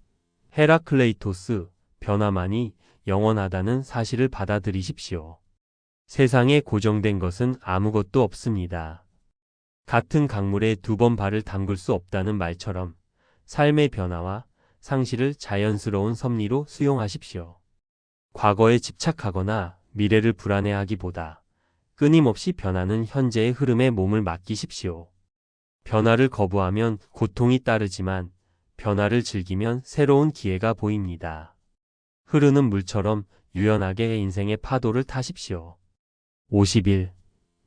헤라클레이토스, 변화만이 영원하다는 사실을 받아들이십시오. 세상에 고정된 것은 아무것도 없습니다. 같은 강물에 두 번 발을 담글 수 없다는 말처럼 삶의 변화와 상실을 자연스러운 섭리로 수용하십시오. 과거에 집착하거나 미래를 불안해하기보다 끊임없이 변하는 현재의 흐름에 몸을 맡기십시오. 변화를 거부하면 고통이 따르지만 변화를 즐기면 새로운 기회가 보입니다. 흐르는 물처럼 유연하게 인생의 파도를 타십시오. 51.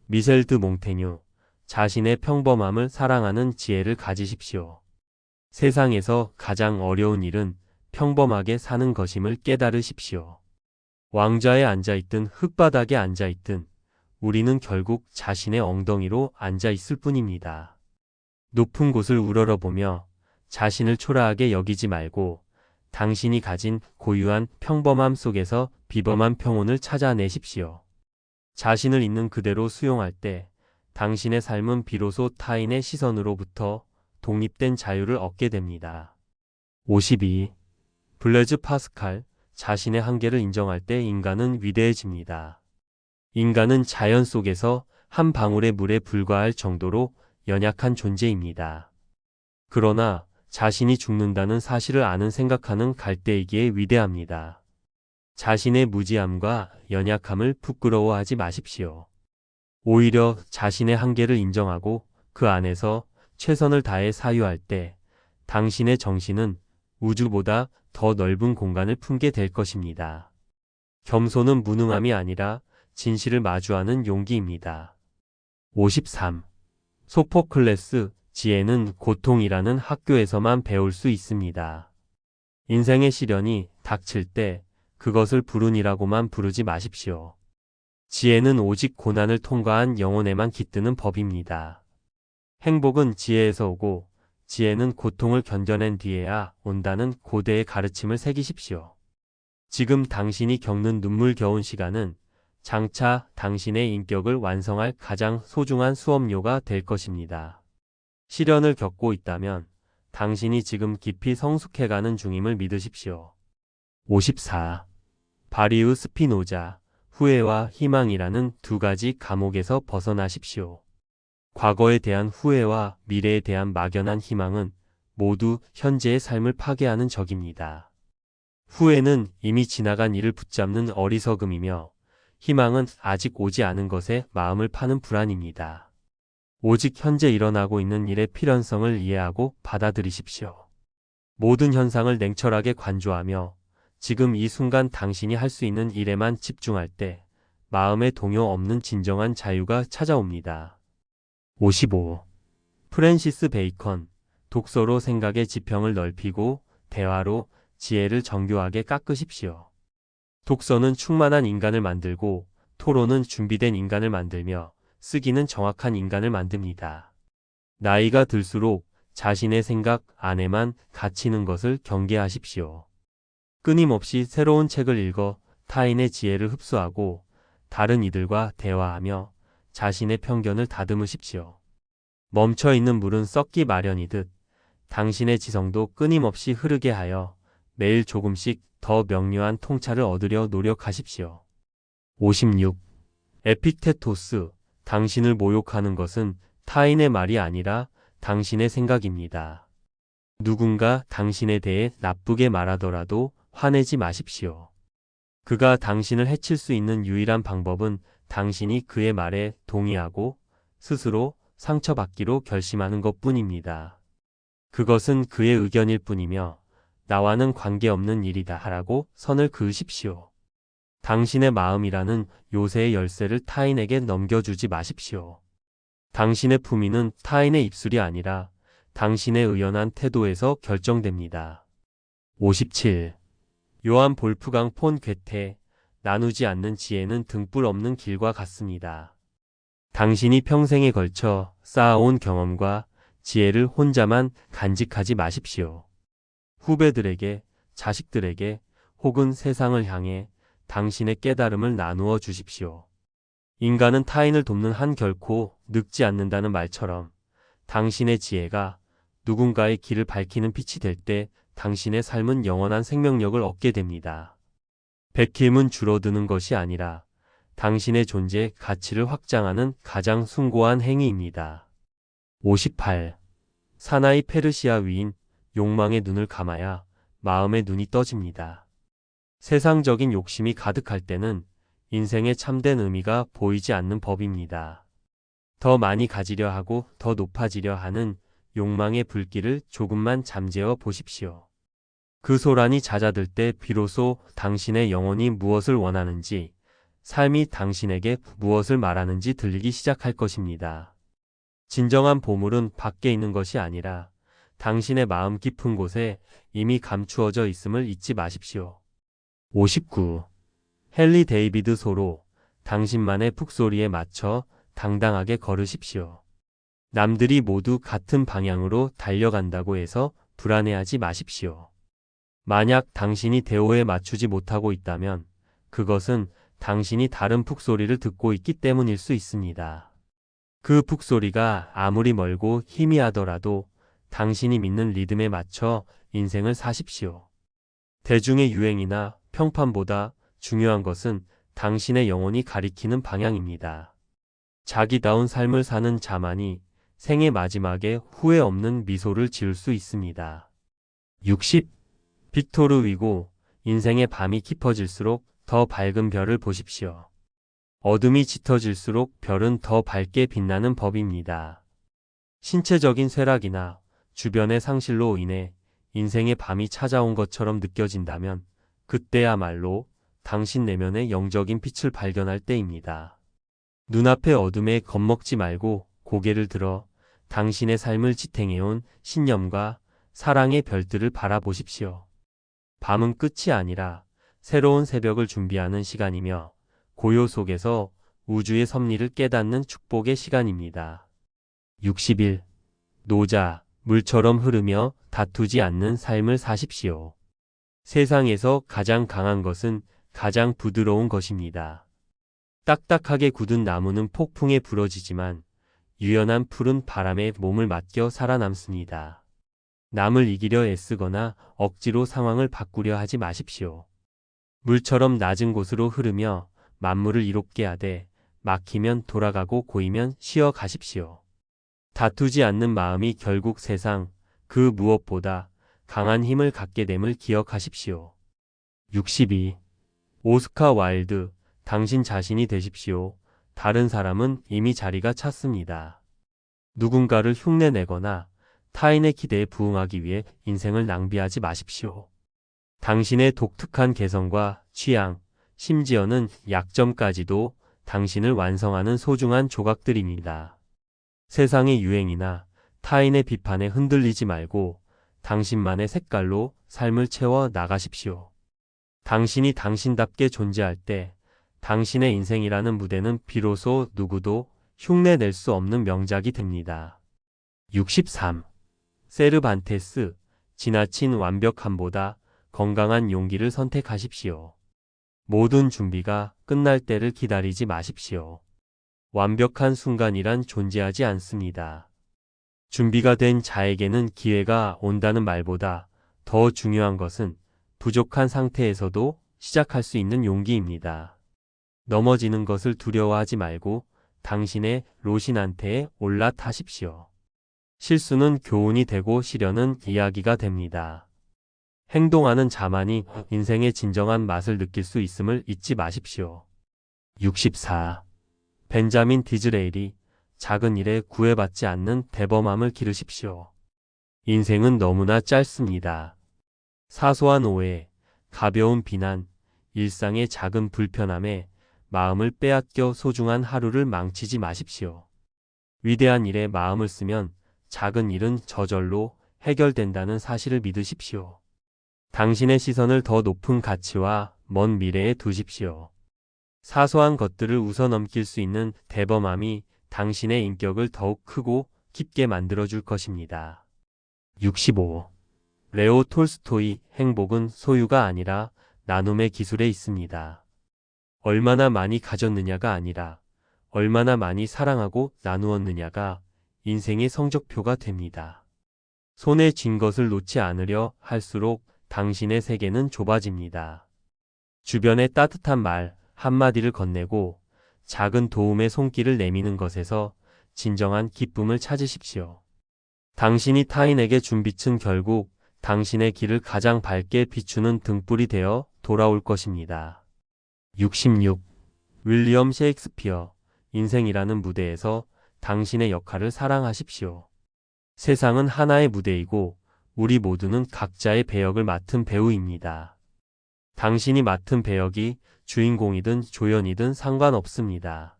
미셸 드 몽테뉴. 자신의 평범함을 사랑하는 지혜를 가지십시오. 세상에서 가장 어려운 일은 평범하게 사는 것임을 깨달으십시오. 왕좌에 앉아있든 흙바닥에 앉아있든 우리는 결국 자신의 엉덩이로 앉아있을 뿐입니다. 높은 곳을 우러러보며 자신을 초라하게 여기지 말고 당신이 가진 고유한 평범함 속에서 비범한 평온을 찾아내십시오. 자신을 있는 그대로 수용할 때 당신의 삶은 비로소 타인의 시선으로부터 독립된 자유를 얻게 됩니다. 52. 블레즈 파스칼. 자신의 한계를 인정할 때 인간은 위대해집니다. 인간은 자연 속에서 한 방울의 물에 불과할 정도로 연약한 존재입니다. 그러나 자신이 죽는다는 사실을 아는 생각하는 갈대이기에 위대합니다. 자신의 무지함과 연약함을 부끄러워하지 마십시오. 오히려 자신의 한계를 인정하고 그 안에서 최선을 다해 사유할 때 당신의 정신은 우주보다 더 넓은 공간을 품게 될 것입니다. 겸손은 무능함이 아니라 진실을 마주하는 용기입니다. 53. 소포클레스. 지혜는 고통이라는 학교에서만 배울 수 있습니다. 인생의 시련이 닥칠 때 그것을 불운이라고만 부르지 마십시오. 지혜는 오직 고난을 통과한 영혼에만 깃드는 법입니다. 행복은 지혜에서 오고 지혜는 고통을 견뎌낸 뒤에야 온다는 고대의 가르침을 새기십시오. 지금 당신이 겪는 눈물겨운 시간은 장차 당신의 인격을 완성할 가장 소중한 수업료가 될 것입니다. 시련을 겪고 있다면 당신이 지금 깊이 성숙해가는 중임을 믿으십시오. 54. 바리우 스피노자. 후회와 희망이라는 두 가지 감옥에서 벗어나십시오. 과거에 대한 후회와 미래에 대한 막연한 희망은 모두 현재의 삶을 파괴하는 적입니다. 후회는 이미 지나간 일을 붙잡는 어리석음이며 희망은 아직 오지 않은 것에 마음을 파는 불안입니다. 오직 현재 일어나고 있는 일의 필연성을 이해하고 받아들이십시오. 모든 현상을 냉철하게 관조하며 지금 이 순간 당신이 할 수 있는 일에만 집중할 때 마음의 동요 없는 진정한 자유가 찾아옵니다. 55. 프랜시스 베이컨. 독서로 생각의 지평을 넓히고 대화로 지혜를 정교하게 깎으십시오. 독서는 충만한 인간을 만들고 토론은 준비된 인간을 만들며 쓰기는 정확한 인간을 만듭니다. 나이가 들수록 자신의 생각 안에만 갇히는 것을 경계하십시오. 끊임없이 새로운 책을 읽어 타인의 지혜를 흡수하고 다른 이들과 대화하며 자신의 편견을 다듬으십시오. 멈춰있는 물은 썩기 마련이듯 당신의 지성도 끊임없이 흐르게 하여 매일 조금씩 더 명료한 통찰을 얻으려 노력하십시오. 56. 에픽테토스. 당신을 모욕하는 것은 타인의 말이 아니라 당신의 생각입니다. 누군가 당신에 대해 나쁘게 말하더라도 화내지 마십시오. 그가 당신을 해칠 수 있는 유일한 방법은 당신이 그의 말에 동의하고 스스로 상처받기로 결심하는 것뿐입니다. 그것은 그의 의견일 뿐이며 나와는 관계없는 일이다 하라고 선을 그으십시오. 당신의 마음이라는 요새의 열쇠를 타인에게 넘겨주지 마십시오. 당신의 품위는 타인의 입술이 아니라 당신의 의연한 태도에서 결정됩니다. 57. 요한 볼프강 폰 괴테. 나누지 않는 지혜는 등불 없는 길과 같습니다. 당신이 평생에 걸쳐 쌓아온 경험과 지혜를 혼자만 간직하지 마십시오. 후배들에게, 자식들에게 혹은 세상을 향해 당신의 깨달음을 나누어 주십시오. 인간은 타인을 돕는 한 결코 늙지 않는다는 말처럼 당신의 지혜가 누군가의 길을 밝히는 빛이 될 때 당신의 삶은 영원한 생명력을 얻게 됩니다. 백힘은 줄어드는 것이 아니라 당신의 존재의 가치를 확장하는 가장 숭고한 행위입니다. 58. 사나이 페르시아 위인. 욕망의 눈을 감아야 마음의 눈이 떠집니다. 세상적인 욕심이 가득할 때는 인생의 참된 의미가 보이지 않는 법입니다. 더 많이 가지려 하고 더 높아지려 하는 욕망의 불길을 조금만 잠재워 보십시오. 그 소란이 잦아들 때 비로소 당신의 영혼이 무엇을 원하는지, 삶이 당신에게 무엇을 말하는지 들리기 시작할 것입니다. 진정한 보물은 밖에 있는 것이 아니라 당신의 마음 깊은 곳에 이미 감추어져 있음을 잊지 마십시오. 59. 헨리 데이비드 소로, 당신만의 북소리에 맞춰 당당하게 걸으십시오. 남들이 모두 같은 방향으로 달려간다고 해서 불안해하지 마십시오. 만약 당신이 대오에 맞추지 못하고 있다면 그것은 당신이 다른 북소리를 듣고 있기 때문일 수 있습니다. 그 북소리가 아무리 멀고 희미하더라도 당신이 믿는 리듬에 맞춰 인생을 사십시오. 대중의 유행이나 평판보다 중요한 것은 당신의 영혼이 가리키는 방향입니다. 자기다운 삶을 사는 자만이 생의 마지막에 후회 없는 미소를 지을 수 있습니다. 60. 빅토르 위고, 인생의 밤이 깊어질수록 더 밝은 별을 보십시오. 어둠이 짙어질수록 별은 더 밝게 빛나는 법입니다. 신체적인 쇠락이나 주변의 상실로 인해 인생의 밤이 찾아온 것처럼 느껴진다면 그때야말로 당신 내면의 영적인 빛을 발견할 때입니다. 눈앞의 어둠에 겁먹지 말고 고개를 들어 당신의 삶을 지탱해온 신념과 사랑의 별들을 바라보십시오. 밤은 끝이 아니라 새로운 새벽을 준비하는 시간이며 고요 속에서 우주의 섭리를 깨닫는 축복의 시간입니다. 61. 노자, 물처럼 흐르며 다투지 않는 삶을 사십시오. 세상에서 가장 강한 것은 가장 부드러운 것입니다. 딱딱하게 굳은 나무는 폭풍에 부러지지만 유연한 풀은 바람에 몸을 맡겨 살아남습니다. 남을 이기려 애쓰거나 억지로 상황을 바꾸려 하지 마십시오. 물처럼 낮은 곳으로 흐르며 만물을 이롭게 하되 막히면 돌아가고 고이면 쉬어 가십시오. 다투지 않는 마음이 결국 세상 그 무엇보다 강한 힘을 갖게 됨을 기억하십시오. 62. 오스카 와일드, 당신 자신이 되십시오. 다른 사람은 이미 자리가 찼습니다. 누군가를 흉내내거나 타인의 기대에 부응하기 위해 인생을 낭비하지 마십시오. 당신의 독특한 개성과 취향, 심지어는 약점까지도 당신을 완성하는 소중한 조각들입니다. 세상의 유행이나 타인의 비판에 흔들리지 말고 당신만의 색깔로 삶을 채워 나가십시오. 당신이 당신답게 존재할 때 당신의 인생이라는 무대는 비로소 누구도 흉내낼 수 없는 명작이 됩니다. 63. 세르반테스, 지나친 완벽함보다 건강한 용기를 선택하십시오. 모든 준비가 끝날 때를 기다리지 마십시오. 완벽한 순간이란 존재하지 않습니다. 준비가 된 자에게는 기회가 온다는 말보다 더 중요한 것은 부족한 상태에서도 시작할 수 있는 용기입니다. 넘어지는 것을 두려워하지 말고 당신의 로신한테에 올라타십시오. 실수는 교훈이 되고 시련은 이야기가 됩니다. 행동하는 자만이 인생의 진정한 맛을 느낄 수 있음을 잊지 마십시오. 64. 벤자민 디즈레일이 작은 일에 구애받지 않는 대범함을 기르십시오. 인생은 너무나 짧습니다. 사소한 오해, 가벼운 비난, 일상의 작은 불편함에 마음을 빼앗겨 소중한 하루를 망치지 마십시오. 위대한 일에 마음을 쓰면 작은 일은 저절로 해결된다는 사실을 믿으십시오. 당신의 시선을 더 높은 가치와 먼 미래에 두십시오. 사소한 것들을 웃어넘길 수 있는 대범함이 당신의 인격을 더욱 크고 깊게 만들어줄 것입니다. 65. 레오 톨스토이, 행복은 소유가 아니라 나눔의 기술에 있습니다. 얼마나 많이 가졌느냐가 아니라 얼마나 많이 사랑하고 나누었느냐가 인생의 성적표가 됩니다. 손에 쥔 것을 놓지 않으려 할수록 당신의 세계는 좁아집니다. 주변에 따뜻한 말 한마디를 건네고 작은 도움의 손길을 내미는 것에서 진정한 기쁨을 찾으십시오. 당신이 타인에게 준 빛은 결국 당신의 길을 가장 밝게 비추는 등불이 되어 돌아올 것입니다. 66. 윌리엄 셰익스피어. 인생이라는 무대에서 당신의 역할을 사랑하십시오. 세상은 하나의 무대이고 우리 모두는 각자의 배역을 맡은 배우입니다. 당신이 맡은 배역이 주인공이든 조연이든 상관없습니다.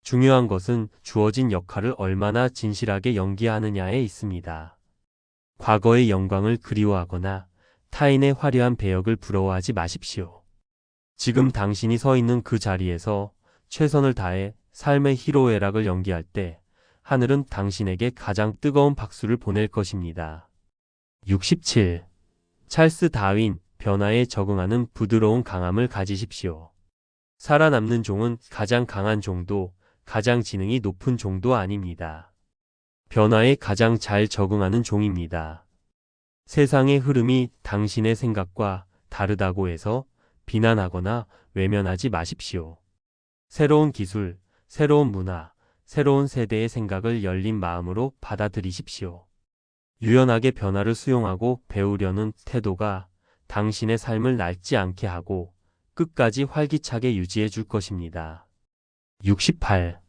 중요한 것은 주어진 역할을 얼마나 진실하게 연기하느냐에 있습니다. 과거의 영광을 그리워하거나 타인의 화려한 배역을 부러워하지 마십시오. 지금 당신이 서 있는 그 자리에서 최선을 다해 삶의 희로애락을 연기할 때 하늘은 당신에게 가장 뜨거운 박수를 보낼 것입니다. 67. 찰스 다윈. 변화에 적응하는 부드러운 강함을 가지십시오. 살아남는 종은 가장 강한 종도 가장 지능이 높은 종도 아닙니다. 변화에 가장 잘 적응하는 종입니다. 세상의 흐름이 당신의 생각과 다르다고 해서 비난하거나 외면하지 마십시오. 새로운 기술, 새로운 문화, 새로운 세대의 생각을 열린 마음으로 받아들이십시오. 유연하게 변화를 수용하고 배우려는 태도가 당신의 삶을 낡지 않게 하고 끝까지 활기차게 유지해 줄 것입니다. 68.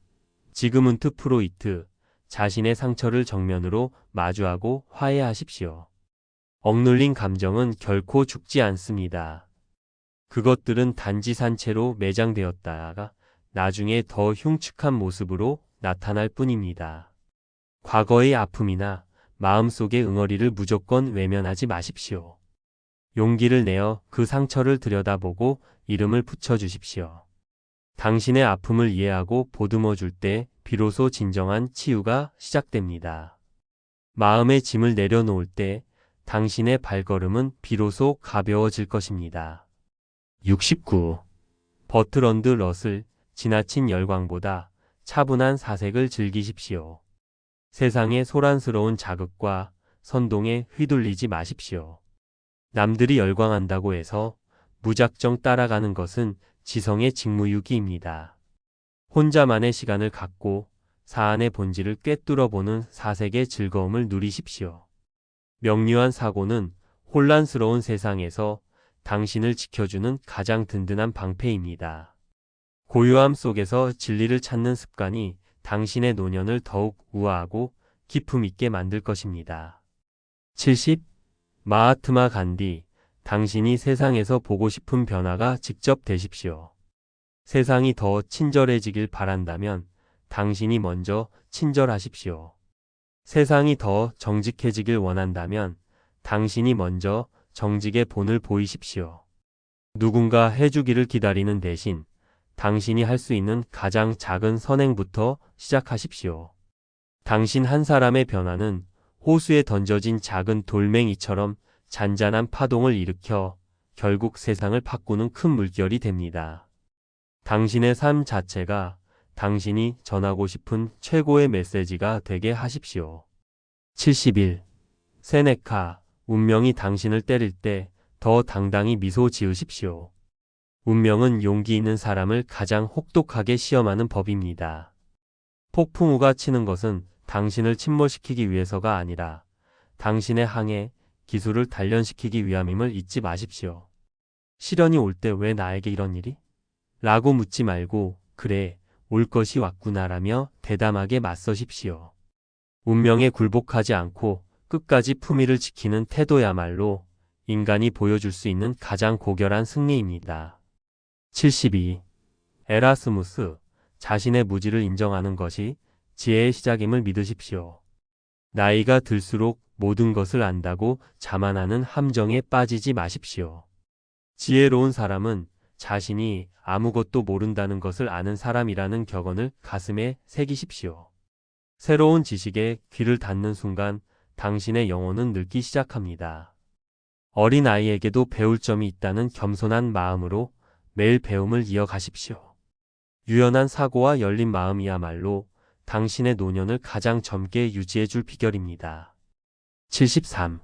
지그문트 프로이트. 자신의 상처를 정면으로 마주하고 화해하십시오. 억눌린 감정은 결코 죽지 않습니다. 그것들은 단지 산채로 매장되었다가 나중에 더 흉측한 모습으로 나타날 뿐입니다. 과거의 아픔이나 마음속의 응어리를 무조건 외면하지 마십시오. 용기를 내어 그 상처를 들여다보고 이름을 붙여주십시오. 당신의 아픔을 이해하고 보듬어 줄 때 비로소 진정한 치유가 시작됩니다. 마음의 짐을 내려놓을 때 당신의 발걸음은 비로소 가벼워질 것입니다. 69. 버트런드 러슬. 지나친 열광보다 차분한 사색을 즐기십시오. 세상의 소란스러운 자극과 선동에 휘둘리지 마십시오. 남들이 열광한다고 해서 무작정 따라가는 것은 지성의 직무유기입니다. 혼자만의 시간을 갖고 사안의 본질을 꿰뚫어보는 사색의 즐거움을 누리십시오. 명료한 사고는 혼란스러운 세상에서 당신을 지켜주는 가장 든든한 방패입니다. 고요함 속에서 진리를 찾는 습관이 당신의 노년을 더욱 우아하고 기품 있게 만들 것입니다. 70. 마하트마 간디. 당신이 세상에서 보고 싶은 변화가 직접 되십시오. 세상이 더 친절해지길 바란다면 당신이 먼저 친절하십시오. 세상이 더 정직해지길 원한다면 당신이 먼저 정직의 본을 보이십시오. 누군가 해주기를 기다리는 대신 당신이 할 수 있는 가장 작은 선행부터 시작하십시오. 당신 한 사람의 변화는 호수에 던져진 작은 돌멩이처럼 잔잔한 파동을 일으켜 결국 세상을 바꾸는 큰 물결이 됩니다. 당신의 삶 자체가 당신이 전하고 싶은 최고의 메시지가 되게 하십시오. 71. 세네카. 운명이 당신을 때릴 때 더 당당히 미소 지으십시오. 운명은 용기 있는 사람을 가장 혹독하게 시험하는 법입니다. 폭풍우가 치는 것은 당신을 침몰시키기 위해서가 아니라 당신의 항해, 기술을 단련시키기 위함임을 잊지 마십시오. 시련이 올 때 왜 나에게 이런 일이? 라고 묻지 말고 그래, 올 것이 왔구나라며 대담하게 맞서십시오. 운명에 굴복하지 않고 끝까지 품위를 지키는 태도야말로 인간이 보여줄 수 있는 가장 고결한 승리입니다. 72. 에라스무스. 자신의 무지를 인정하는 것이 지혜의 시작임을 믿으십시오. 나이가 들수록 모든 것을 안다고 자만하는 함정에 빠지지 마십시오. 지혜로운 사람은 자신이 아무것도 모른다는 것을 아는 사람이라는 격언을 가슴에 새기십시오. 새로운 지식에 귀를 닫는 순간 당신의 영혼은 늙기 시작합니다. 어린 아이에게도 배울 점이 있다는 겸손한 마음으로 매일 배움을 이어가십시오. 유연한 사고와 열린 마음이야말로 당신의 노년을 가장 젊게 유지해 줄 비결입니다. 73.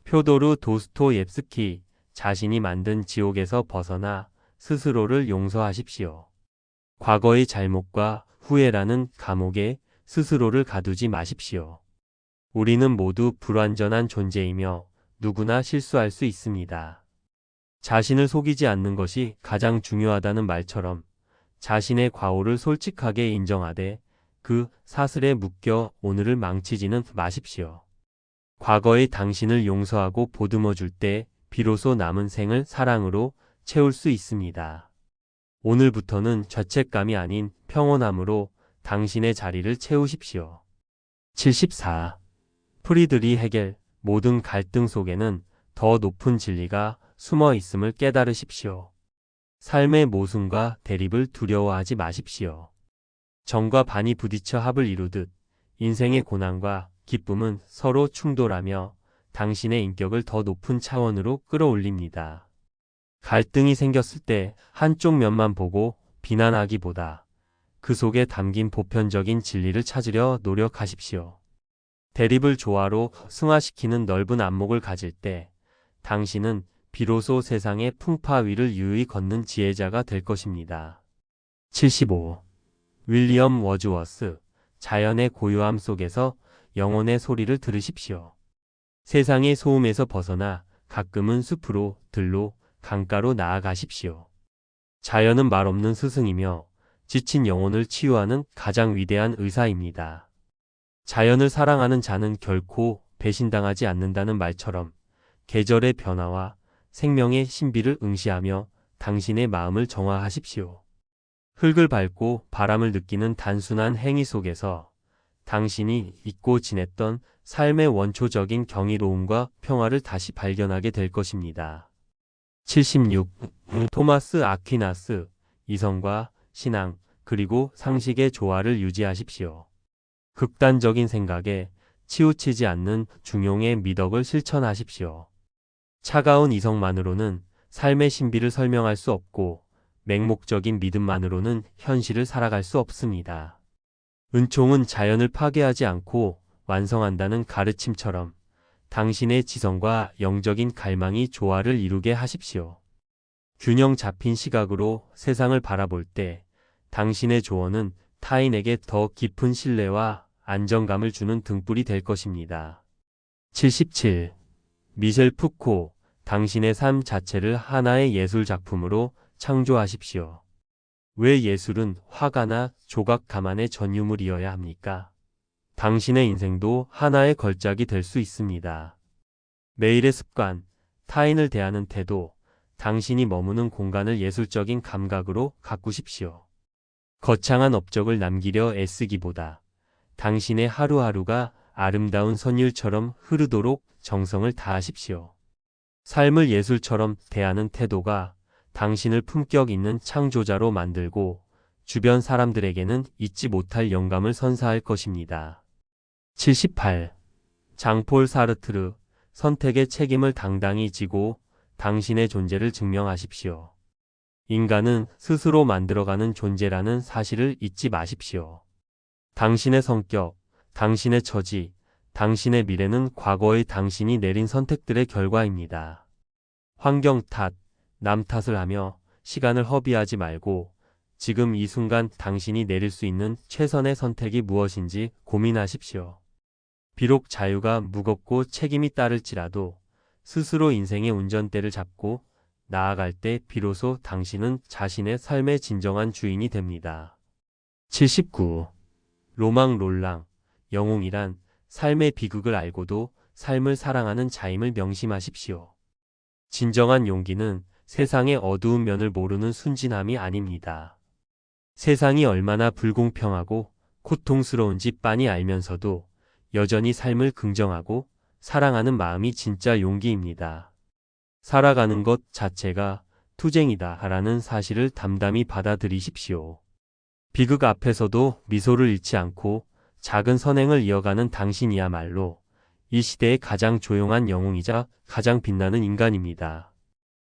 표도르 도스토옙스키. 자신이 만든 지옥에서 벗어나 스스로를 용서하십시오. 과거의 잘못과 후회라는 감옥에 스스로를 가두지 마십시오. 우리는 모두 불완전한 존재이며 누구나 실수할 수 있습니다. 자신을 속이지 않는 것이 가장 중요하다는 말처럼 자신의 과오를 솔직하게 인정하되 그 사슬에 묶여 오늘을 망치지는 마십시오. 과거의 당신을 용서하고 보듬어 줄 때 비로소 남은 생을 사랑으로 채울 수 있습니다. 오늘부터는 죄책감이 아닌 평온함으로 당신의 자리를 채우십시오. 74. 프리드리 헤겔. 모든 갈등 속에는 더 높은 진리가 숨어 있음을 깨달으십시오. 삶의 모순과 대립을 두려워하지 마십시오. 정과 반이 부딪혀 합을 이루듯 인생의 고난과 기쁨은 서로 충돌하며 당신의 인격을 더 높은 차원으로 끌어올립니다. 갈등이 생겼을 때 한쪽 면만 보고 비난하기보다 그 속에 담긴 보편적인 진리를 찾으려 노력하십시오. 대립을 조화로 승화시키는 넓은 안목을 가질 때 당신은 비로소 세상의 풍파 위를 유유히 걷는 지혜자가 될 것입니다. 75. 윌리엄 워즈워스. 자연의 고요함 속에서 영혼의 소리를 들으십시오. 세상의 소음에서 벗어나 가끔은 숲으로, 들로, 강가로 나아가십시오. 자연은 말없는 스승이며 지친 영혼을 치유하는 가장 위대한 의사입니다. 자연을 사랑하는 자는 결코 배신당하지 않는다는 말처럼 계절의 변화와 생명의 신비를 응시하며 당신의 마음을 정화하십시오. 흙을 밟고 바람을 느끼는 단순한 행위 속에서 당신이 잊고 지냈던 삶의 원초적인 경이로움과 평화를 다시 발견하게 될 것입니다. 76. 토마스 아퀴나스. 이성과 신앙 그리고 상식의 조화를 유지하십시오. 극단적인 생각에 치우치지 않는 중용의 미덕을 실천하십시오. 차가운 이성만으로는 삶의 신비를 설명할 수 없고 맹목적인 믿음만으로는 현실을 살아갈 수 없습니다. 은총은 자연을 파괴하지 않고 완성한다는 가르침처럼 당신의 지성과 영적인 갈망이 조화를 이루게 하십시오. 균형 잡힌 시각으로 세상을 바라볼 때 당신의 조언은 타인에게 더 깊은 신뢰와 안정감을 주는 등불이 될 것입니다. 77. 미셸 푸코. 당신의 삶 자체를 하나의 예술 작품으로 창조하십시오. 왜 예술은 화가나 조각 가만의 전유물이어야 합니까? 당신의 인생도 하나의 걸작이 될 수 있습니다. 매일의 습관, 타인을 대하는 태도, 당신이 머무는 공간을 예술적인 감각으로 가꾸십시오. 거창한 업적을 남기려 애쓰기보다 당신의 하루하루가 아름다운 선율처럼 흐르도록 정성을 다하십시오. 삶을 예술처럼 대하는 태도가 당신을 품격 있는 창조자로 만들고 주변 사람들에게는 잊지 못할 영감을 선사할 것입니다. 78. 장폴 사르트르. 선택의 책임을 당당히 지고 당신의 존재를 증명하십시오. 인간은 스스로 만들어가는 존재라는 사실을 잊지 마십시오. 당신의 성격, 당신의 처지, 당신의 미래는 과거의 당신이 내린 선택들의 결과입니다. 환경 탓, 남 탓을 하며 시간을 허비하지 말고 지금 이 순간 당신이 내릴 수 있는 최선의 선택이 무엇인지 고민하십시오. 비록 자유가 무겁고 책임이 따를지라도 스스로 인생의 운전대를 잡고 나아갈 때 비로소 당신은 자신의 삶의 진정한 주인이 됩니다. 79. 로망 롤랑. 영웅이란 삶의 비극을 알고도 삶을 사랑하는 자임을 명심하십시오. 진정한 용기는 세상의 어두운 면을 모르는 순진함이 아닙니다. 세상이 얼마나 불공평하고 고통스러운지 빤히 알면서도 여전히 삶을 긍정하고 사랑하는 마음이 진짜 용기입니다. 살아가는 것 자체가 투쟁이다 라는 사실을 담담히 받아들이십시오. 비극 앞에서도 미소를 잃지 않고 작은 선행을 이어가는 당신이야말로 이 시대의 가장 조용한 영웅이자 가장 빛나는 인간입니다.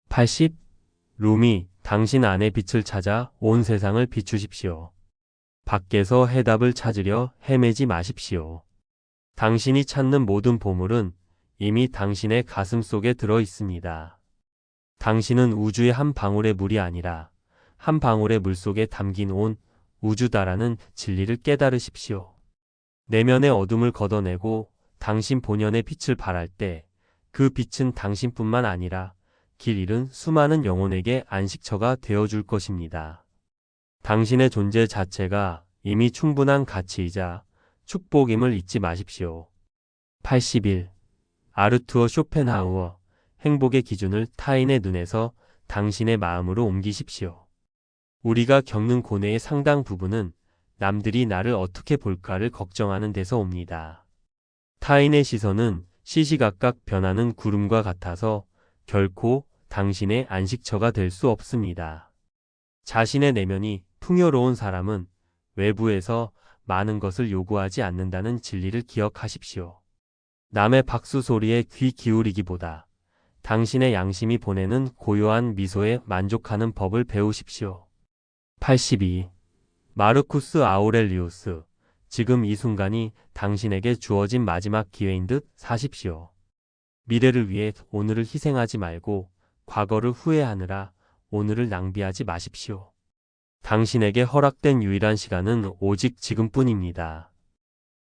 80. 루미. 당신 안의 빛을 찾아 온 세상을 비추십시오. 밖에서 해답을 찾으려 헤매지 마십시오. 당신이 찾는 모든 보물은 이미 당신의 가슴 속에 들어 있습니다. 당신은 우주의 한 방울의 물이 아니라 한 방울의 물 속에 담긴 온 우주다라는 진리를 깨달으십시오. 내면의 어둠을 걷어내고 당신 본연의 빛을 발할 때 그 빛은 당신뿐만 아니라 길 잃은 수많은 영혼에게 안식처가 되어줄 것입니다. 당신의 존재 자체가 이미 충분한 가치이자 축복임을 잊지 마십시오. 81. 아르투어 쇼펜하우어. 행복의 기준을 타인의 눈에서 당신의 마음으로 옮기십시오. 우리가 겪는 고뇌의 상당 부분은 남들이 나를 어떻게 볼까를 걱정하는 데서 옵니다. 타인의 시선은 시시각각 변하는 구름과 같아서 결코 당신의 안식처가 될 수 없습니다. 자신의 내면이 풍요로운 사람은 외부에서 많은 것을 요구하지 않는다는 진리를 기억하십시오. 남의 박수 소리에 귀 기울이기보다 당신의 양심이 보내는 고요한 미소에 만족하는 법을 배우십시오. 82. 마르쿠스 아우렐리우스. 지금 이 순간이 당신에게 주어진 마지막 기회인 듯 사십시오. 미래를 위해 오늘을 희생하지 말고 과거를 후회하느라 오늘을 낭비하지 마십시오. 당신에게 허락된 유일한 시간은 오직 지금뿐입니다.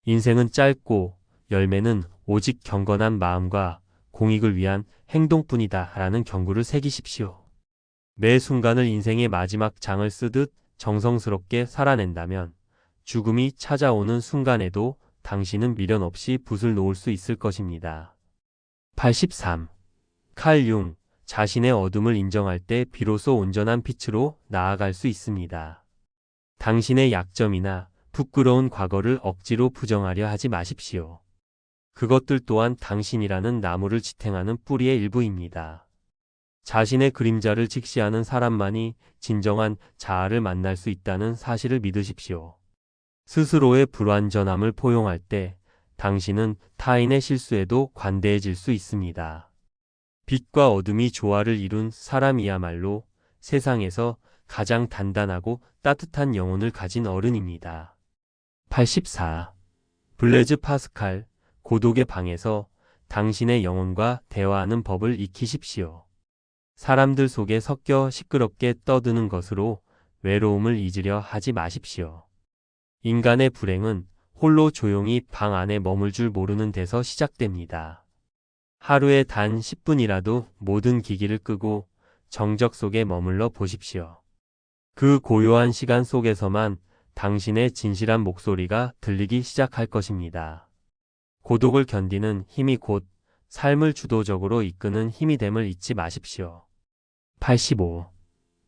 인생은 짧고 열매는 오직 경건한 마음과 공익을 위한 행동뿐이다 라는 경고를 새기십시오. 매 순간을 인생의 마지막 장을 쓰듯 정성스럽게 살아낸다면 죽음이 찾아오는 순간에도 당신은 미련 없이 붓을 놓을 수 있을 것입니다. 83. 칼 융. 자신의 어둠을 인정할 때 비로소 온전한 빛으로 나아갈 수 있습니다. 당신의 약점이나 부끄러운 과거를 억지로 부정하려 하지 마십시오. 그것들 또한 당신이라는 나무를 지탱하는 뿌리의 일부입니다. 자신의 그림자를 직시하는 사람만이 진정한 자아를 만날 수 있다는 사실을 믿으십시오. 스스로의 불완전함을 포용할 때 당신은 타인의 실수에도 관대해질 수 있습니다. 빛과 어둠이 조화를 이룬 사람이야말로 세상에서 가장 단단하고 따뜻한 영혼을 가진 어른입니다. 84. 블레즈 파스칼. 고독의 방에서 당신의 영혼과 대화하는 법을 익히십시오. 사람들 속에 섞여 시끄럽게 떠드는 것으로 외로움을 잊으려 하지 마십시오. 인간의 불행은 홀로 조용히 방 안에 머물 줄 모르는 데서 시작됩니다. 하루에 단 10분이라도 모든 기기를 끄고 정적 속에 머물러 보십시오. 그 고요한 시간 속에서만 당신의 진실한 목소리가 들리기 시작할 것입니다. 고독을 견디는 힘이 곧 삶을 주도적으로 이끄는 힘이 됨을 잊지 마십시오. 85.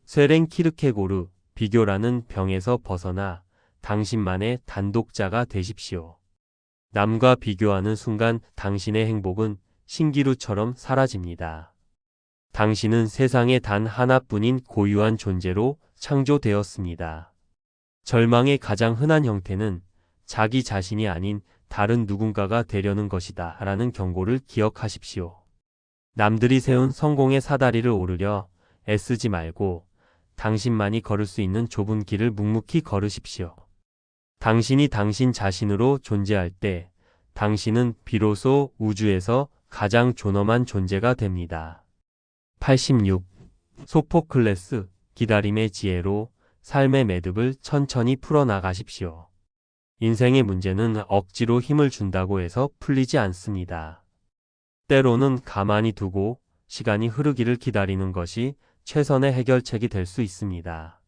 쇠랭 키르케고르. 비교라는 병에서 벗어나 당신만의 단독자가 되십시오. 남과 비교하는 순간 당신의 행복은 신기루처럼 사라집니다. 당신은 세상에 단 하나뿐인 고유한 존재로 창조되었습니다. 절망의 가장 흔한 형태는 자기 자신이 아닌 다른 누군가가 되려는 것이다 라는 경고를 기억하십시오. 남들이 세운 성공의 사다리를 오르려 애쓰지 말고 당신만이 걸을 수 있는 좁은 길을 묵묵히 걸으십시오. 당신이 당신 자신으로 존재할 때 당신은 비로소 우주에서 가장 존엄한 존재가 됩니다. 86. 소포클레스. 기다림의 지혜로 삶의 매듭을 천천히 풀어나가십시오. 인생의 문제는 억지로 힘을 준다고 해서 풀리지 않습니다. 때로는 가만히 두고 시간이 흐르기를 기다리는 것이 최선의 해결책이 될 수 있습니다.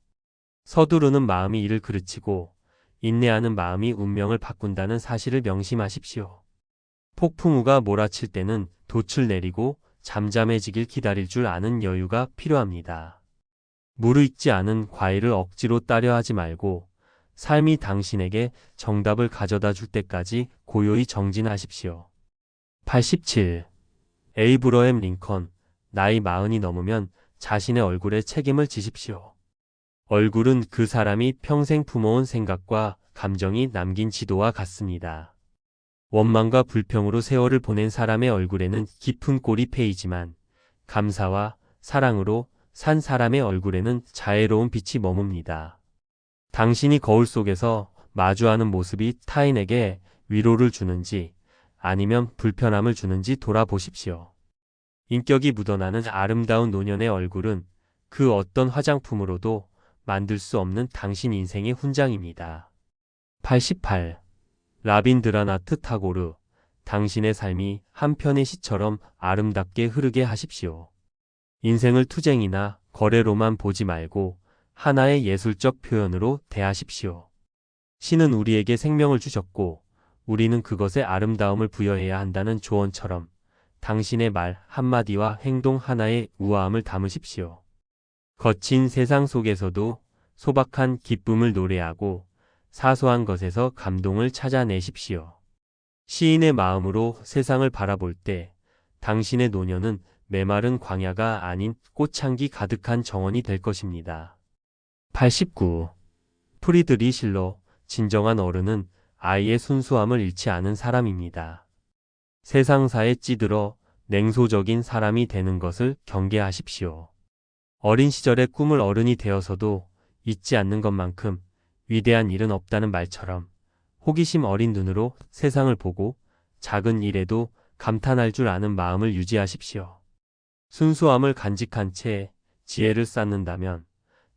서두르는 마음이 이를 그르치고 인내하는 마음이 운명을 바꾼다는 사실을 명심하십시오. 폭풍우가 몰아칠 때는 돛을 내리고 잠잠해지길 기다릴 줄 아는 여유가 필요합니다. 무르익지 않은 과일을 억지로 따려 하지 말고 삶이 당신에게 정답을 가져다 줄 때까지 고요히 정진하십시오. 87. 에이브러햄 링컨. 나이 40이 넘으면 자신의 얼굴에 책임을 지십시오. 얼굴은 그 사람이 평생 품어온 생각과 감정이 남긴 지도와 같습니다. 원망과 불평으로 세월을 보낸 사람의 얼굴에는 깊은 꼴이 패이지만 감사와 사랑으로 산 사람의 얼굴에는 자애로운 빛이 머뭅니다. 당신이 거울 속에서 마주하는 모습이 타인에게 위로를 주는지 아니면 불편함을 주는지 돌아보십시오. 인격이 묻어나는 아름다운 노년의 얼굴은 그 어떤 화장품으로도 만들 수 없는 당신 인생의 훈장입니다. 88. 라빈드라나트 타고르. 당신의 삶이 한 편의 시처럼 아름답게 흐르게 하십시오. 인생을 투쟁이나 거래로만 보지 말고 하나의 예술적 표현으로 대하십시오. 신은 우리에게 생명을 주셨고 우리는 그것에 아름다움을 부여해야 한다는 조언처럼 당신의 말 한마디와 행동 하나에 우아함을 담으십시오. 거친 세상 속에서도 소박한 기쁨을 노래하고 사소한 것에서 감동을 찾아내십시오. 시인의 마음으로 세상을 바라볼 때 당신의 노년은 메마른 광야가 아닌 꽃향기 가득한 정원이 될 것입니다. 89. 프리드리 실러, 진정한 어른은 아이의 순수함을 잃지 않은 사람입니다. 세상사에 찌들어 냉소적인 사람이 되는 것을 경계하십시오. 어린 시절의 꿈을 어른이 되어서도 잊지 않는 것만큼 위대한 일은 없다는 말처럼 호기심 어린 눈으로 세상을 보고 작은 일에도 감탄할 줄 아는 마음을 유지하십시오. 순수함을 간직한 채 지혜를 쌓는다면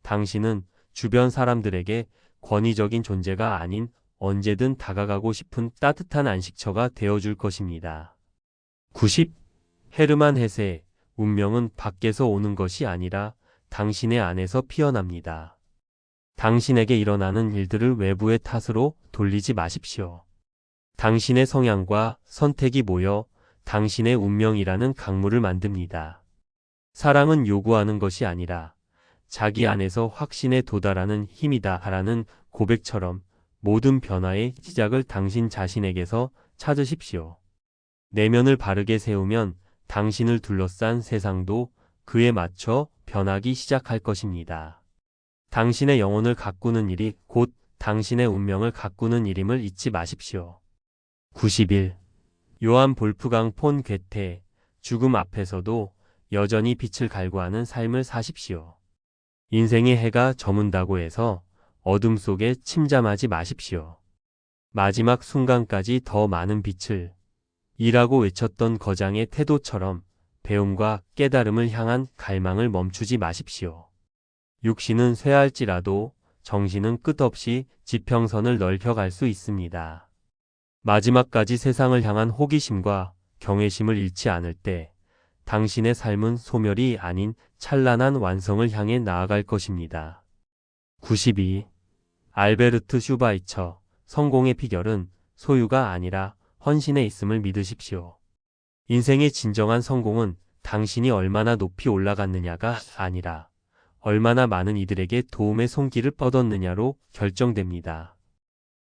당신은 주변 사람들에게 권위적인 존재가 아닌 언제든 다가가고 싶은 따뜻한 안식처가 되어줄 것입니다. 90. 헤르만 헤세, 운명은 밖에서 오는 것이 아니라 당신의 안에서 피어납니다. 당신에게 일어나는 일들을 외부의 탓으로 돌리지 마십시오. 당신의 성향과 선택이 모여 당신의 운명이라는 강물을 만듭니다. 사랑은 요구하는 것이 아니라 자기 안에서 확신에 도달하는 힘이다라는 고백처럼 모든 변화의 시작을 당신 자신에게서 찾으십시오. 내면을 바르게 세우면 당신을 둘러싼 세상도 그에 맞춰 변하기 시작할 것입니다. 당신의 영혼을 가꾸는 일이 곧 당신의 운명을 가꾸는 일임을 잊지 마십시오. 91. 요한 볼프강 폰 괴테, 죽음 앞에서도 여전히 빛을 갈구하는 삶을 사십시오. 인생의 해가 저문다고 해서 어둠 속에 침잠하지 마십시오. 마지막 순간까지 더 많은 빛을 이라고 외쳤던 거장의 태도처럼 배움과 깨달음을 향한 갈망을 멈추지 마십시오. 육신은 쇠할지라도 정신은 끝없이 지평선을 넓혀갈 수 있습니다. 마지막까지 세상을 향한 호기심과 경외심을 잃지 않을 때 당신의 삶은 소멸이 아닌 찬란한 완성을 향해 나아갈 것입니다. 92. 알베르트 슈바이처, 성공의 비결은 소유가 아니라 헌신에 있음을 믿으십시오. 인생의 진정한 성공은 당신이 얼마나 높이 올라갔느냐가 아니라 얼마나 많은 이들에게 도움의 손길을 뻗었느냐로 결정됩니다.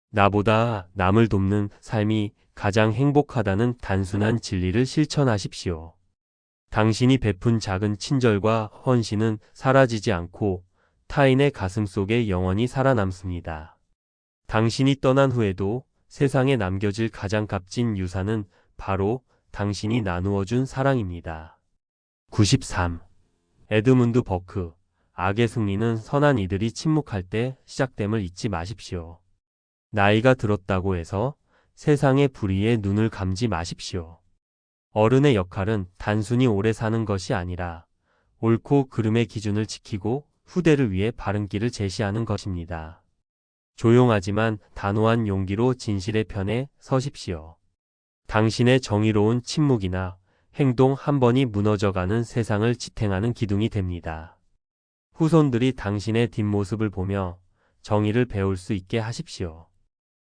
나보다 남을 돕는 삶이 가장 행복하다는 단순한 진리를 실천하십시오. 당신이 베푼 작은 친절과 헌신은 사라지지 않고 타인의 가슴 속에 영원히 살아남습니다. 당신이 떠난 후에도 세상에 남겨질 가장 값진 유산은 바로 당신이 나누어준 사랑입니다. 93. 에드문드 버크, 악의 승리는 선한 이들이 침묵할 때 시작됨을 잊지 마십시오. 나이가 들었다고 해서 세상의 불의에 눈을 감지 마십시오. 어른의 역할은 단순히 오래 사는 것이 아니라 옳고 그름의 기준을 지키고 후대를 위해 바른 길을 제시하는 것입니다. 조용하지만 단호한 용기로 진실의 편에 서십시오. 당신의 정의로운 침묵이나 행동 한 번이 무너져가는 세상을 지탱하는 기둥이 됩니다. 후손들이 당신의 뒷모습을 보며 정의를 배울 수 있게 하십시오.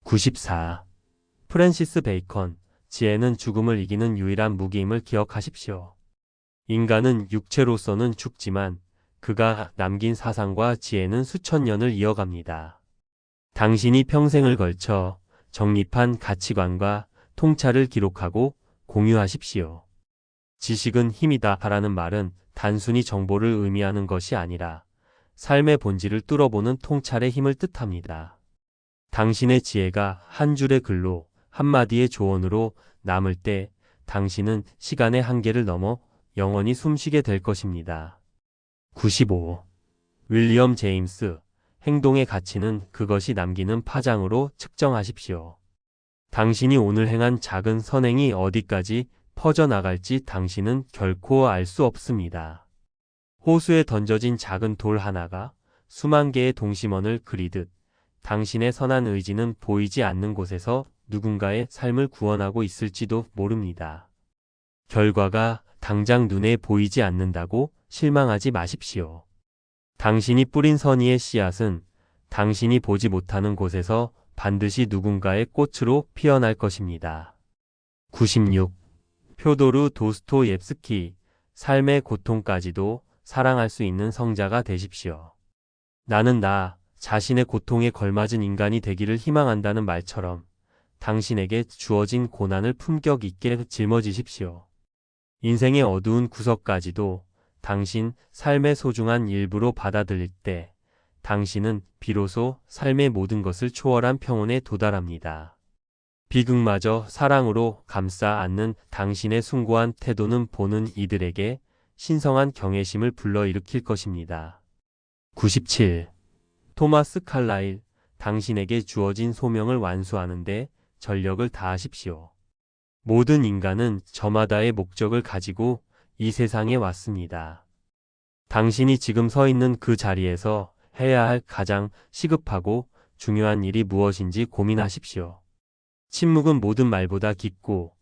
94. 프랜시스 베이컨, 지혜는 죽음을 이기는 유일한 무기임을 기억하십시오. 인간은 육체로서는 죽지만 그가 남긴 사상과 지혜는 수천 년을 이어갑니다. 당신이 평생을 걸쳐 정립한 가치관과 통찰을 기록하고 공유하십시오. 지식은 힘이다 라는 말은 단순히 정보를 의미하는 것이 아니라 삶의 본질을 뚫어보는 통찰의 힘을 뜻합니다. 당신의 지혜가 한 줄의 글로 한마디의 조언으로 남을 때 당신은 시간의 한계를 넘어 영원히 숨쉬게 될 것입니다. 95. 윌리엄 제임스, 행동의 가치는 그것이 남기는 파장으로 측정하십시오. 당신이 오늘 행한 작은 선행이 어디까지 퍼져나갈지 당신은 결코 알 수 없습니다. 호수에 던져진 작은 돌 하나가 수만 개의 동심원을 그리듯 당신의 선한 의지는 보이지 않는 곳에서 누군가의 삶을 구원하고 있을지도 모릅니다. 결과가 당장 눈에 보이지 않는다고 실망하지 마십시오. 당신이 뿌린 선의의 씨앗은 당신이 보지 못하는 곳에서 반드시 누군가의 꽃으로 피어날 것입니다. 96. 표도르 도스토옙스키, 삶의 고통까지도 사랑할 수 있는 성자가 되십시오. 나는 나 자신의 고통에 걸맞은 인간이 되기를 희망한다는 말처럼 당신에게 주어진 고난을 품격 있게 짊어지십시오. 인생의 어두운 구석까지도 당신 삶의 소중한 일부로 받아들일 때 당신은 비로소 삶의 모든 것을 초월한 평온에 도달합니다. 비극마저 사랑으로 감싸 안는 당신의 숭고한 태도는 보는 이들에게 신성한 경외심을 불러일으킬 것입니다. 97. 토마스 칼라일, 당신에게 주어진 소명을 완수하는데 전력을 다하십시오. 모든 인간은 저마다의 목적을 가지고 이 세상에 왔습니다. 당신이 지금 서 있는 그 자리에서 해야 할 가장 시급하고 중요한 일이 무엇인지 고민하십시오. 침묵은 모든 말보다 깊고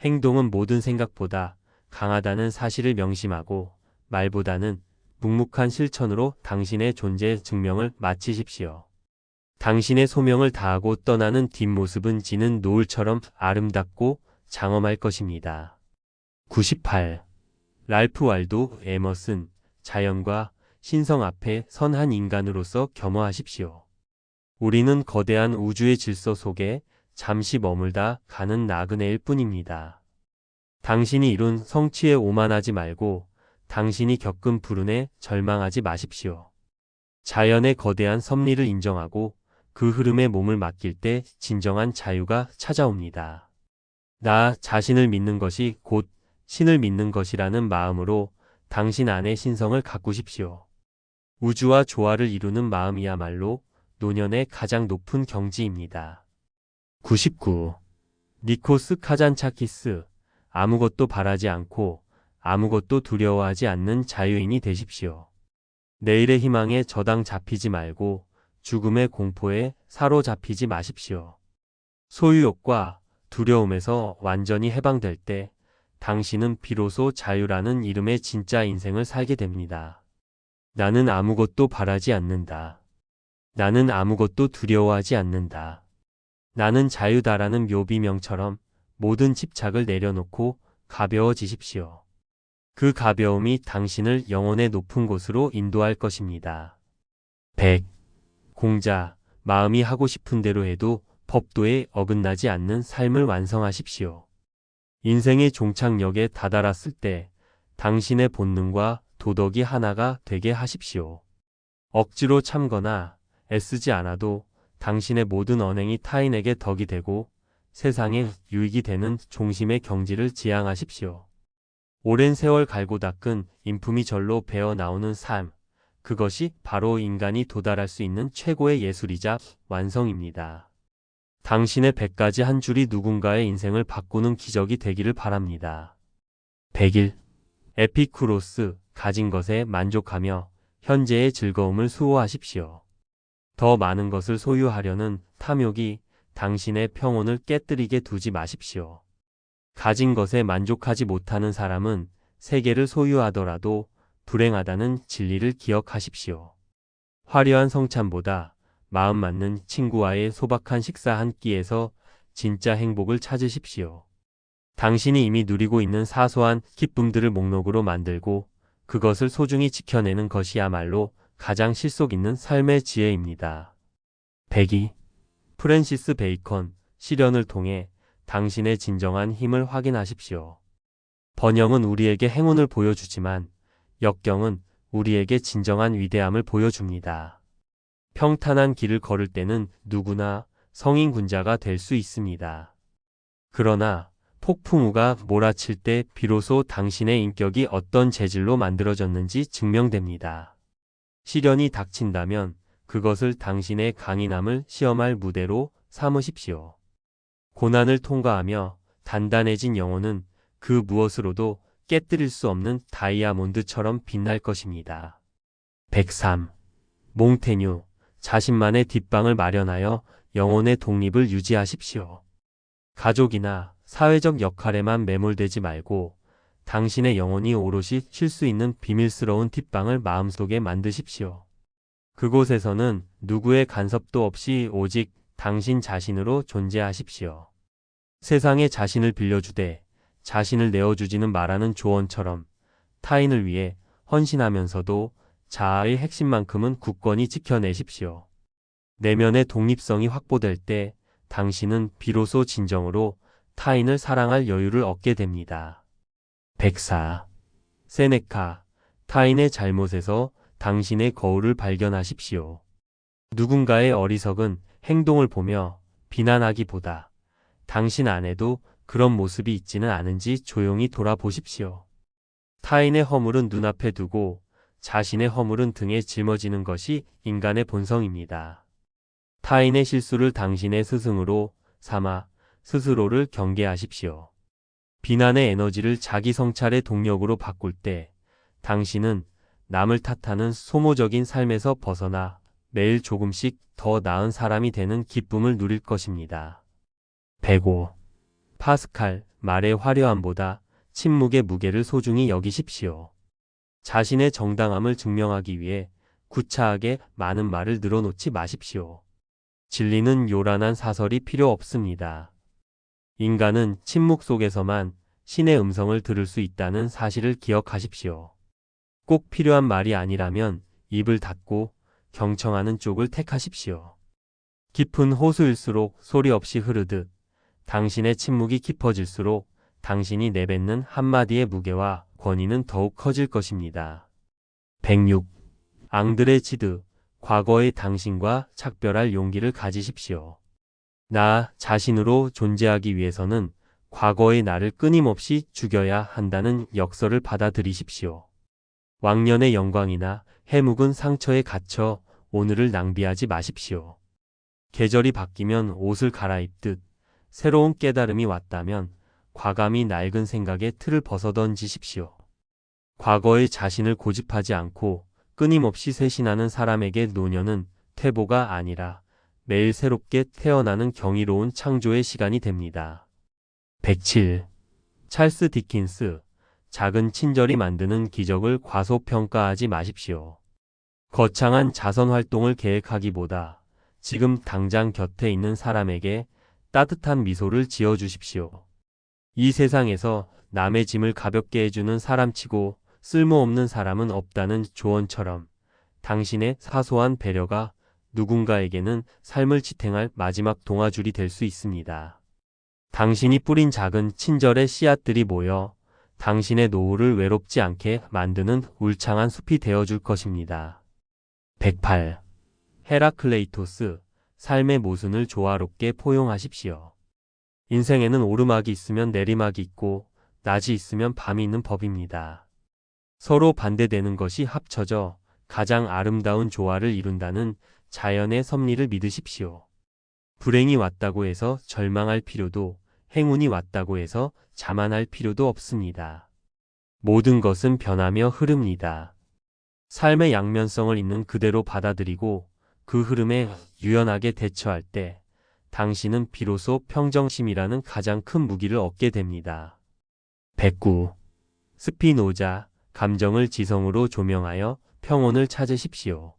행동은 모든 생각보다 강하다는 사실을 명심하고 말보다는 묵묵한 실천으로 당신의 존재 증명을 마치십시오. 당신의 소명을 다하고 떠나는 뒷모습은 지는 노을처럼 아름답고 장엄할 것입니다. 98. 랄프 waldo 에머슨, 자연과 신성 앞에 선 한 인간으로서 겸허하십시오. 우리는 거대한 우주의 질서 속에 잠시 머물다 가는 나그네일 뿐입니다. 당신이 이룬 성취에 오만하지 말고 당신이 겪은 불운에 절망하지 마십시오. 자연의 거대한 섭리를 인정하고 그 흐름에 몸을 맡길 때 진정한 자유가 찾아옵니다. 나 자신을 믿는 것이 곧 신을 믿는 것이라는 마음으로 당신 안의 신성을 가꾸십시오. 우주와 조화를 이루는 마음이야말로 노년의 가장 높은 경지입니다. 99. 니코스 카잔차키스, 아무것도 바라지 않고 아무것도 두려워하지 않는 자유인이 되십시오. 내일의 희망에 저당 잡히지 말고 죽음의 공포에 사로잡히지 마십시오. 소유욕과 두려움에서 완전히 해방될 때 당신은 비로소 자유라는 이름의 진짜 인생을 살게 됩니다. 나는 아무것도 바라지 않는다. 나는 아무것도 두려워하지 않는다. 나는 자유다라는 묘비명처럼 모든 집착을 내려놓고 가벼워지십시오. 그 가벼움이 당신을 영혼의 높은 곳으로 인도할 것입니다. 100. 공자, 마음이 하고 싶은 대로 해도 법도에 어긋나지 않는 삶을 완성하십시오. 인생의 종착역에 다다랐을 때 당신의 본능과 도덕이 하나가 되게 하십시오. 억지로 참거나 애쓰지 않아도 당신의 모든 언행이 타인에게 덕이 되고 세상에 유익이 되는 종심의 경지를 지향하십시오. 오랜 세월 갈고 닦은 인품이 절로 배어 나오는 삶, 그것이 바로 인간이 도달할 수 있는 최고의 예술이자 완성입니다. 당신의 100가지 한 줄이 누군가의 인생을 바꾸는 기적이 되기를 바랍니다. 101. 에피쿠로스, 가진 것에 만족하며 현재의 즐거움을 수호하십시오. 더 많은 것을 소유하려는 탐욕이 당신의 평온을 깨뜨리게 두지 마십시오. 가진 것에 만족하지 못하는 사람은 세계를 소유하더라도 불행하다는 진리를 기억하십시오. 화려한 성찬보다 마음 맞는 친구와의 소박한 식사 한 끼에서 진짜 행복을 찾으십시오. 당신이 이미 누리고 있는 사소한 기쁨들을 목록으로 만들고 그것을 소중히 지켜내는 것이야말로 가장 실속 있는 삶의 지혜입니다. 102. 프랜시스 베이컨, 시련을 통해 당신의 진정한 힘을 확인하십시오. 번영은 우리에게 행운을 보여주지만 역경은 우리에게 진정한 위대함을 보여줍니다. 평탄한 길을 걸을 때는 누구나 성인 군자가 될 수 있습니다. 그러나 폭풍우가 몰아칠 때 비로소 당신의 인격이 어떤 재질로 만들어졌는지 증명됩니다. 시련이 닥친다면 그것을 당신의 강인함을 시험할 무대로 삼으십시오. 고난을 통과하며 단단해진 영혼은 그 무엇으로도 깨뜨릴 수 없는 다이아몬드처럼 빛날 것입니다. 103. 몽테뉴, 자신만의 뒷방을 마련하여 영혼의 독립을 유지하십시오. 가족이나 사회적 역할에만 매몰되지 말고 당신의 영혼이 오롯이 쉴 수 있는 비밀스러운 뒷방을 마음속에 만드십시오. 그곳에서는 누구의 간섭도 없이 오직 당신 자신으로 존재하십시오. 세상에 자신을 빌려주되 자신을 내어주지는 말하는 조언처럼 타인을 위해 헌신하면서도 자아의 핵심만큼은 굳건히 지켜내십시오. 내면의 독립성이 확보될 때 당신은 비로소 진정으로 타인을 사랑할 여유를 얻게 됩니다. 104. 세네카, 타인의 잘못에서 당신의 거울을 발견하십시오. 누군가의 어리석은 행동을 보며 비난하기보다 당신 안에도 그런 모습이 있지는 않은지 조용히 돌아보십시오. 타인의 허물은 눈앞에 두고 자신의 허물은 등에 짊어지는 것이 인간의 본성입니다. 타인의 실수를 당신의 스승으로 삼아 스스로를 경계하십시오. 비난의 에너지를 자기 성찰의 동력으로 바꿀 때 당신은 남을 탓하는 소모적인 삶에서 벗어나 매일 조금씩 더 나은 사람이 되는 기쁨을 누릴 것입니다. 105. 파스칼, 말의 화려함보다 침묵의 무게를 소중히 여기십시오. 자신의 정당함을 증명하기 위해 구차하게 많은 말을 늘어놓지 마십시오. 진리는 요란한 사설이 필요 없습니다. 인간은 침묵 속에서만 신의 음성을 들을 수 있다는 사실을 기억하십시오. 꼭 필요한 말이 아니라면 입을 닫고 경청하는 쪽을 택하십시오. 깊은 호수일수록 소리 없이 흐르듯 당신의 침묵이 깊어질수록 당신이 내뱉는 한마디의 무게와 권위는 더욱 커질 것입니다. 106. 앙드레 지드, 과거의 당신과 작별할 용기를 가지십시오. 나 자신으로 존재하기 위해서는 과거의 나를 끊임없이 죽여야 한다는 역설을 받아들이십시오. 왕년의 영광이나 해묵은 상처에 갇혀 오늘을 낭비하지 마십시오. 계절이 바뀌면 옷을 갈아입듯 새로운 깨달음이 왔다면 과감히 낡은 생각의 틀을 벗어던지십시오. 과거의 자신을 고집하지 않고 끊임없이 쇄신하는 사람에게 노년은 퇴보가 아니라 매일 새롭게 태어나는 경이로운 창조의 시간이 됩니다. 107. 찰스 디킨스, 작은 친절이 만드는 기적을 과소평가하지 마십시오. 거창한 자선 활동을 계획하기보다 지금 당장 곁에 있는 사람에게 따뜻한 미소를 지어주십시오. 이 세상에서 남의 짐을 가볍게 해주는 사람치고 쓸모없는 사람은 없다는 조언처럼 당신의 사소한 배려가 누군가에게는 삶을 지탱할 마지막 동아줄이 될 수 있습니다. 당신이 뿌린 작은 친절의 씨앗들이 모여 당신의 노후를 외롭지 않게 만드는 울창한 숲이 되어줄 것입니다. 108. 헤라클레이토스, 삶의 모순을 조화롭게 포용하십시오. 인생에는 오르막이 있으면 내리막이 있고 낮이 있으면 밤이 있는 법입니다. 서로 반대되는 것이 합쳐져 가장 아름다운 조화를 이룬다는 자연의 섭리를 믿으십시오. 불행이 왔다고 해서 절망할 필요도, 행운이 왔다고 해서 자만할 필요도 없습니다. 모든 것은 변하며 흐릅니다. 삶의 양면성을 있는 그대로 받아들이고 그 흐름에 유연하게 대처할 때 당신은 비로소 평정심이라는 가장 큰 무기를 얻게 됩니다. 109. 스피노자, 감정을 지성으로 조명하여 평온을 찾으십시오.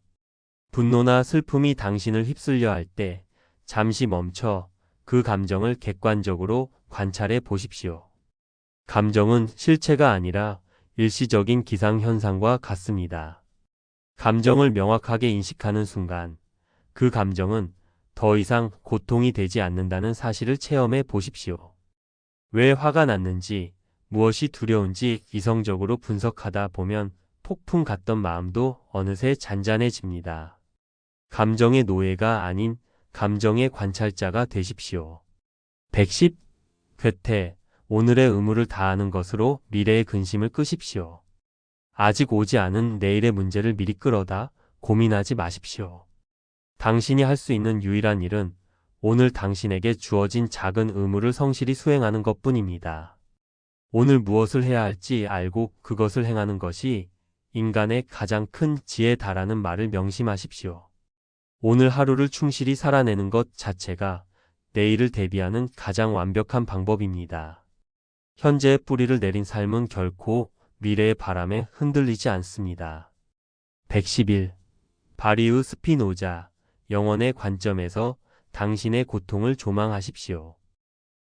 분노나 슬픔이 당신을 휩쓸려 할 때 잠시 멈춰 그 감정을 객관적으로 관찰해 보십시오. 감정은 실체가 아니라 일시적인 기상현상과 같습니다. 감정을 명확하게 인식하는 순간 그 감정은 더 이상 고통이 되지 않는다는 사실을 체험해 보십시오. 왜 화가 났는지, 무엇이 두려운지 이성적으로 분석하다 보면 폭풍 같던 마음도 어느새 잔잔해집니다. 감정의 노예가 아닌 감정의 관찰자가 되십시오. 110. 괴테, 오늘의 의무를 다하는 것으로 미래의 근심을 끄십시오. 아직 오지 않은 내일의 문제를 미리 끌어다 고민하지 마십시오. 당신이 할 수 있는 유일한 일은 오늘 당신에게 주어진 작은 의무를 성실히 수행하는 것뿐입니다. 오늘 무엇을 해야 할지 알고 그것을 행하는 것이 인간의 가장 큰 지혜다라는 말을 명심하십시오. 오늘 하루를 충실히 살아내는 것 자체가 내일을 대비하는 가장 완벽한 방법입니다. 현재의 뿌리를 내린 삶은 결코 미래의 바람에 흔들리지 않습니다. 111. 바리우 스피노자, 영혼의 관점에서 당신의 고통을 조망하십시오.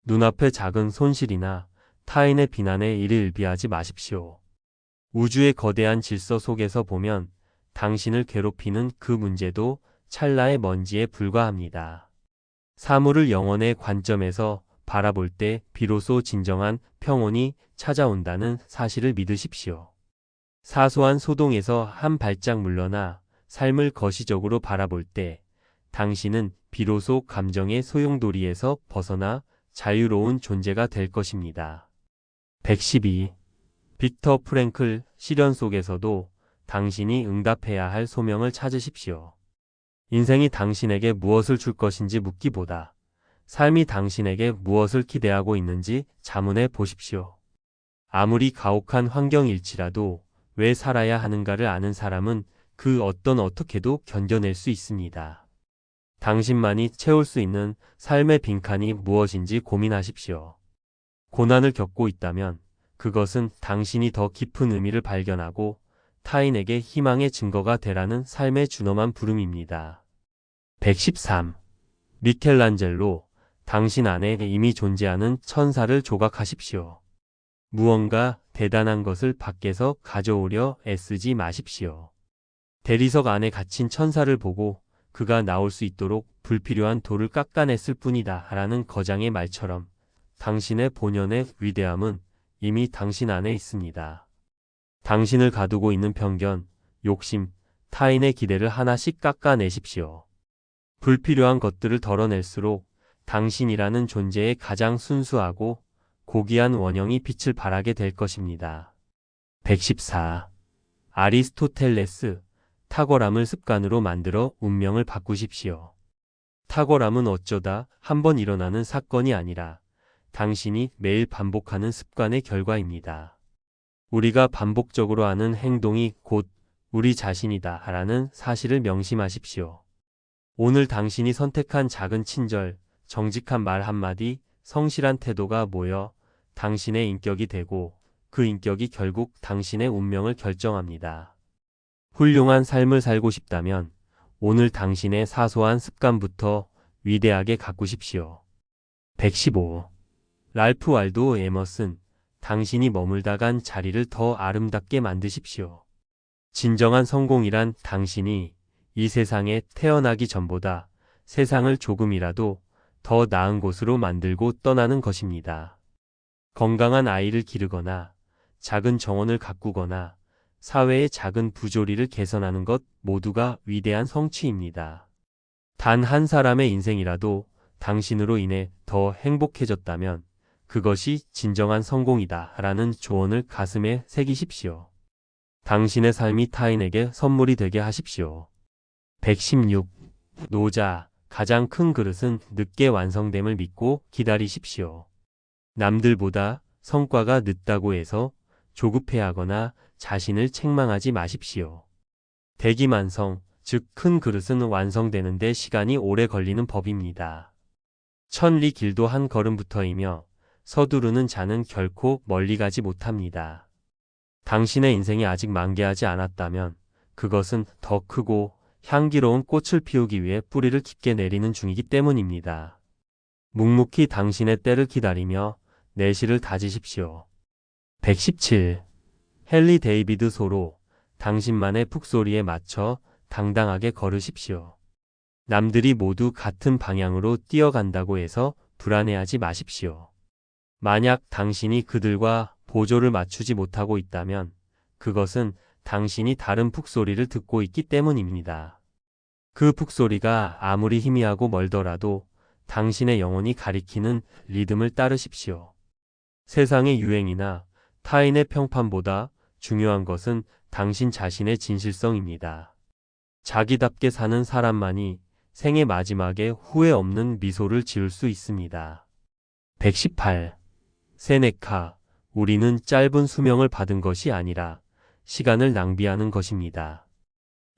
눈앞의 작은 손실이나 타인의 비난에 이를 비하지 마십시오. 우주의 거대한 질서 속에서 보면 당신을 괴롭히는 그 문제도 찰나의 먼지에 불과합니다. 사물을 영혼의 관점에서 바라볼 때 비로소 진정한 평온이 찾아온다는 사실을 믿으십시오. 사소한 소동에서 한 발짝 물러나 삶을 거시적으로 바라볼 때 당신은 비로소 감정의 소용돌이에서 벗어나 자유로운 존재가 될 것입니다. 112. 빅터 프랭클 시련 속에서도 당신이 응답해야 할 소명을 찾으십시오. 인생이 당신에게 무엇을 줄 것인지 묻기보다 삶이 당신에게 무엇을 기대하고 있는지 자문해 보십시오. 아무리 가혹한 환경일지라도 왜 살아야 하는가를 아는 사람은 그 어떻게도 견뎌낼 수 있습니다. 당신만이 채울 수 있는 삶의 빈칸이 무엇인지 고민하십시오. 고난을 겪고 있다면 그것은 당신이 더 깊은 의미를 발견하고 타인에게 희망의 증거가 되라는 삶의 준엄한 부름입니다. 113. 미켈란젤로, 당신 안에 이미 존재하는 천사를 조각하십시오. 무언가 대단한 것을 밖에서 가져오려 애쓰지 마십시오. 대리석 안에 갇힌 천사를 보고 그가 나올 수 있도록 불필요한 돌을 깎아냈을 뿐이다 라는 거장의 말처럼 당신의 본연의 위대함은 이미 당신 안에 있습니다. 당신을 가두고 있는 편견, 욕심, 타인의 기대를 하나씩 깎아내십시오. 불필요한 것들을 덜어낼수록 당신이라는 존재의 가장 순수하고 고귀한 원형이 빛을 발하게 될 것입니다. 114. 아리스토텔레스, 탁월함을 습관으로 만들어 운명을 바꾸십시오. 탁월함은 어쩌다 한번 일어나는 사건이 아니라 당신이 매일 반복하는 습관의 결과입니다. 우리가 반복적으로 하는 행동이 곧 우리 자신이다 라는 사실을 명심하십시오. 오늘 당신이 선택한 작은 친절, 정직한 말 한마디, 성실한 태도가 모여 당신의 인격이 되고 그 인격이 결국 당신의 운명을 결정합니다. 훌륭한 삶을 살고 싶다면 오늘 당신의 사소한 습관부터 위대하게 가꾸십시오. 115. 랄프 waldo 에머슨, 당신이 머물다 간 자리를 더 아름답게 만드십시오. 진정한 성공이란 당신이 이 세상에 태어나기 전보다 세상을 조금이라도 더 나은 곳으로 만들고 떠나는 것입니다. 건강한 아이를 기르거나 작은 정원을 가꾸거나 사회의 작은 부조리를 개선하는 것 모두가 위대한 성취입니다. 단 한 사람의 인생이라도 당신으로 인해 더 행복해졌다면 그것이 진정한 성공이다 라는 조언을 가슴에 새기십시오. 당신의 삶이 타인에게 선물이 되게 하십시오. 116. 노자, 가장 큰 그릇은 늦게 완성됨을 믿고 기다리십시오. 남들보다 성과가 늦다고 해서 조급해하거나 자신을 책망하지 마십시오. 대기만성, 즉 큰 그릇은 완성되는데 시간이 오래 걸리는 법입니다. 천리 길도 한 걸음부터이며 서두르는 자는 결코 멀리 가지 못합니다. 당신의 인생이 아직 만개하지 않았다면 그것은 더 크고 향기로운 꽃을 피우기 위해 뿌리를 깊게 내리는 중이기 때문입니다. 묵묵히 당신의 때를 기다리며 내실을 다지십시오. 117. 헨리 데이비드 소로, 당신만의 푹소리에 맞춰 당당하게 걸으십시오. 남들이 모두 같은 방향으로 뛰어간다고 해서 불안해하지 마십시오. 만약 당신이 그들과 보조를 맞추지 못하고 있다면 그것은 당신이 다른 푹소리를 듣고 있기 때문입니다. 그 푹소리가 아무리 희미하고 멀더라도 당신의 영혼이 가리키는 리듬을 따르십시오. 세상의 유행이나 타인의 평판보다 중요한 것은 당신 자신의 진실성입니다. 자기답게 사는 사람만이 생의 마지막에 후회 없는 미소를 지을 수 있습니다. 118. 세네카, 우리는 짧은 수명을 받은 것이 아니라 시간을 낭비하는 것입니다.